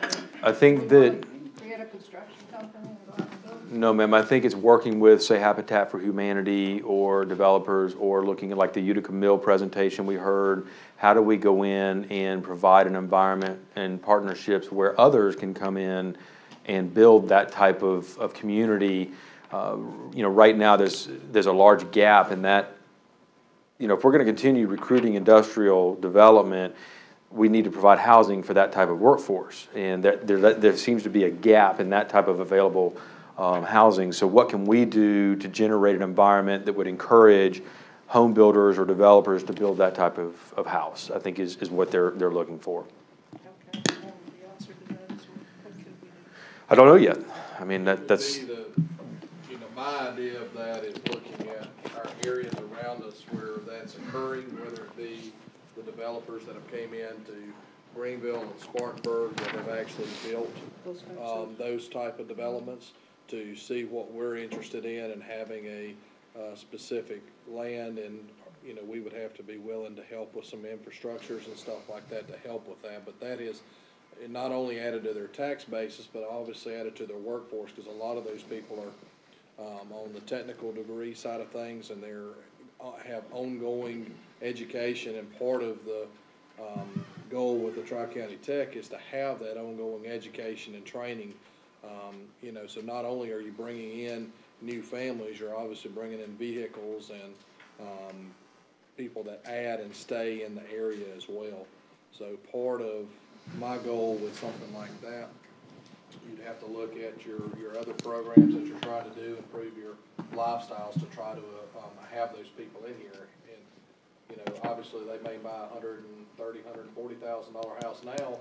that. I think We wanna that, Create a construction company and go out and build? no, ma'am, I think it's working with, say, Habitat for Humanity or developers, or looking at like the Utica Mill presentation we heard. How do we go in and provide an environment and partnerships where others can come in and build that type of community? Right now, there's a large gap in that. If we're gonna continue recruiting industrial development, we need to provide housing for that type of workforce. And there seems to be a gap in that type of available housing. So what can we do to generate an environment that would encourage home builders or developers to build that type of house, I think is what they're looking for. Okay, and the answer to that is what could we do? I don't know yet. I mean, that's, My idea of that is looking at our areas around us where that's occurring, whether it be the developers that have came in to Greenville and Spartanburg that have actually built those type of developments, to see what we're interested in and having a specific land, and we would have to be willing to help with some infrastructures and stuff like that to help with that. But that is not only added to their tax basis, but obviously added to their workforce, because a lot of those people are on the technical degree side of things, and have ongoing education, and part of the goal with the Tri-County Tech is to have that ongoing education and training. So not only are you bringing in new families, you're obviously bringing in vehicles and people that add and stay in the area as well. So part of my goal with something like that, you'd have to look at your other programs that you're trying to do, improve your lifestyles to try to have those people in here. And obviously they may buy a $130,000, $140,000 house now.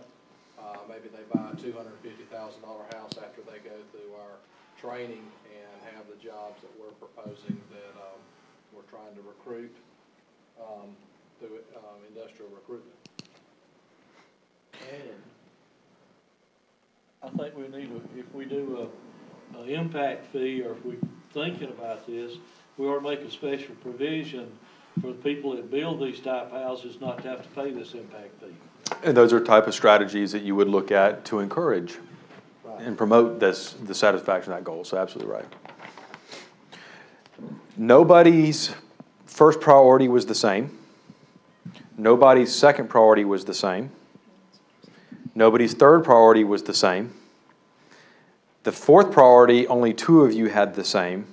Maybe they buy a $250,000 house after they go through our training and have the jobs that we're proposing that we're trying to recruit through industrial recruitment. And I think we need, if we do a impact fee, or if we're thinking about this, we ought to make a special provision for the people that build these type houses not to have to pay this impact fee. and those are type of strategies that you would look at to encourage and promote the satisfaction of that goal. So absolutely right. Nobody's first priority was the same. Nobody's second priority was the same. Nobody's third priority was the same. The fourth priority, only 2 of you had the same.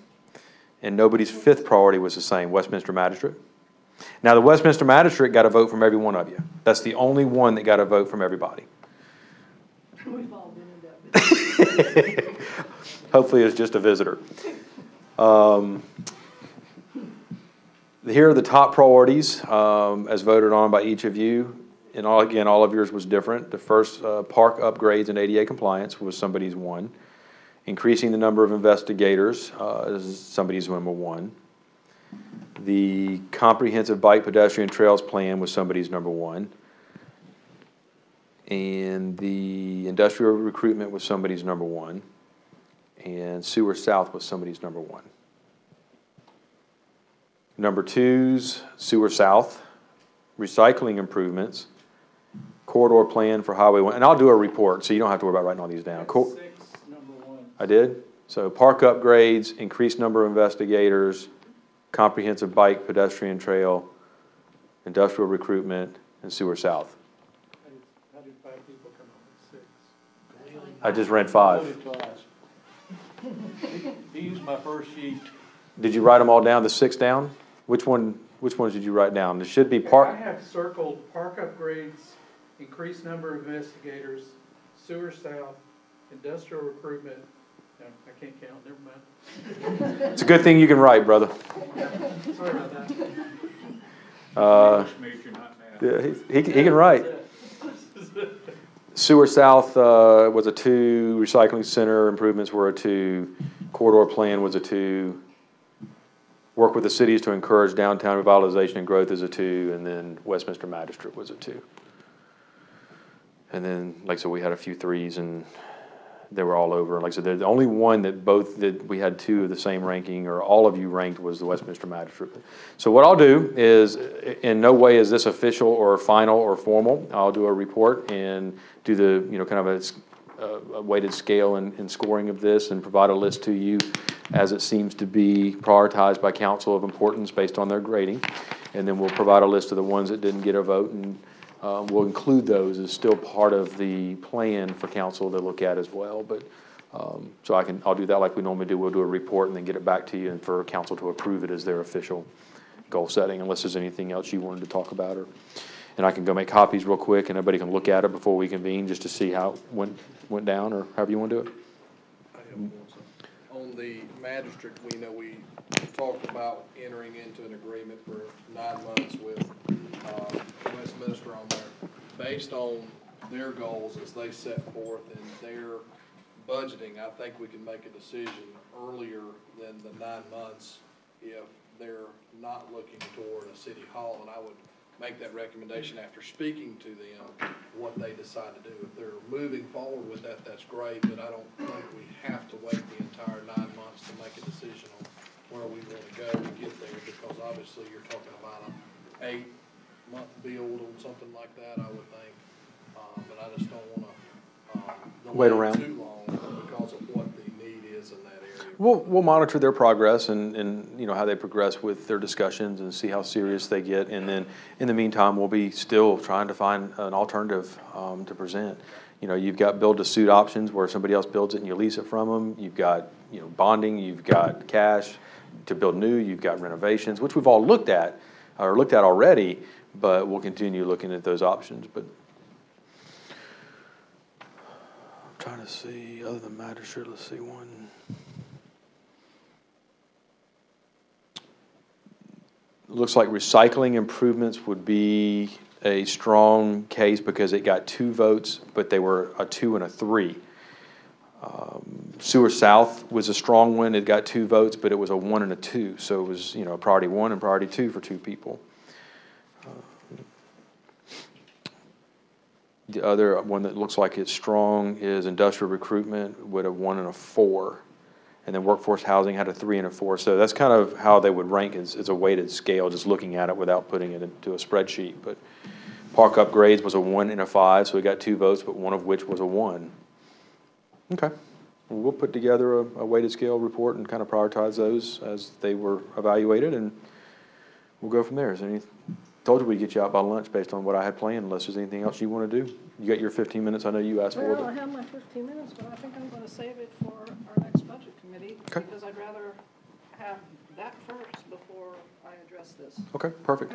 And nobody's fifth priority was the same, Westminster Magistrate. Now, the Westminster Magistrate got a vote from every one of you. That's the only one that got a vote from everybody. We've all been in that business. Hopefully it's just a visitor. Here are the top priorities as voted on by each of you. And all of yours was different. The first, park upgrades and ADA compliance was somebody's 1. Increasing the number of investigators is somebody's number 1. The comprehensive bike pedestrian trails plan was somebody's number 1. And the industrial recruitment was somebody's number 1. And sewer south was somebody's number 1. Number 2's sewer south, recycling improvements, corridor plan for Highway 1. And I'll do a report, so you don't have to worry about writing all these down. I did? So park upgrades, increased number of investigators, comprehensive bike pedestrian trail, industrial recruitment, and sewer south. How did 5 people come up with 6? I just read 5. Voted twice. He used my first sheet. Did you write them all down, the 6 down? Which one which ones did you write down? There should be I park, have circled park upgrades, increased number of investigators, sewer south, industrial recruitment. No, I can't count, never mind. it's a good thing you can write, brother. Sorry about that. English major, not math. Yeah, he can write. Sewer South was a 2, recycling center improvements were a 2, corridor plan was a 2, work with the cities to encourage downtown revitalization and growth is a 2, and then Westminster Magistrate was a 2. And then, like I said, we had a few 3s, and they were all over. Like I said, the only one that we had 2 of the same ranking, or all of you ranked, was the Westminster Magistrate. So what I'll do is, in no way is this official or final or formal. I'll do a report and do the, kind of a weighted scale and scoring of this, and provide a list to you as it seems to be prioritized by council of importance based on their grading. And then we'll provide a list of the ones that didn't get a vote, and we'll include those as still part of the plan for council to look at as well. But, so I'll do that like we normally do. We'll do a report and then get it back to you, and for council to approve it as their official goal setting, unless there's anything else you wanted to talk about. And I can go make copies real quick, and everybody can look at it before we convene, just to see how it went down, or however you want to do it. On the magistrate, we talked about entering into an agreement for 9 months with Westminster on there. Based on their goals as they set forth in their budgeting, I think we can make a decision earlier than the 9 months if they're not looking toward a city hall. And I would make that recommendation after speaking to them, what they decide to do. If they're moving forward with that, that's great, but I don't think we have to wait the entire 9 months to make a decision on where we want to go to get there, because obviously you're talking about an 8-month build on something like that, I would think. But I just don't want to Wait around too long because of what the need is in that area. We'll monitor their progress and how they progress with their discussions, and see how serious they get. And then in the meantime, we'll be still trying to find an alternative to present. You've got build to suit options where somebody else builds it and you lease it from them. You've got bonding. You've got cash to build new. You've got renovations, which we've all looked at already. But we'll continue looking at those options. But I'm trying to see, other than magistrate, let's see one. Looks like recycling improvements would be a strong case because it got 2 votes, but they were a 2 and a 3. Sewer South was a strong one. It got 2 votes, but it was a 1 and a 2. So it was, priority 1 and priority 2 for 2 people. The other one that looks like it's strong is industrial recruitment with a 1 and a 4. And then workforce housing had a 3 and a 4. So that's kind of how they would rank as a weighted scale, just looking at it without putting it into a spreadsheet. But park upgrades was a 1 and a 5, so we got 2 votes, but one of which was a 1. Okay. Well, we'll put together a weighted scale report and kind of prioritize those as they were evaluated, and we'll go from there. Told you we'd get you out by lunch based on what I had planned, unless there's anything else you want to do. You got your 15 minutes, I know you asked for it. Well, I have my 15 minutes, but I think I'm going to save it for our next budget committee, Okay. because I'd rather have that first before I address this. Okay, perfect.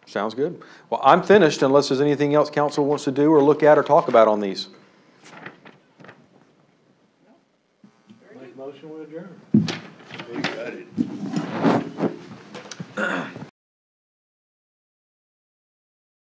Sounds good. Well, I'm finished unless there's anything else council wants to do or look at or talk about on these. Make a motion, we adjourn. You got it.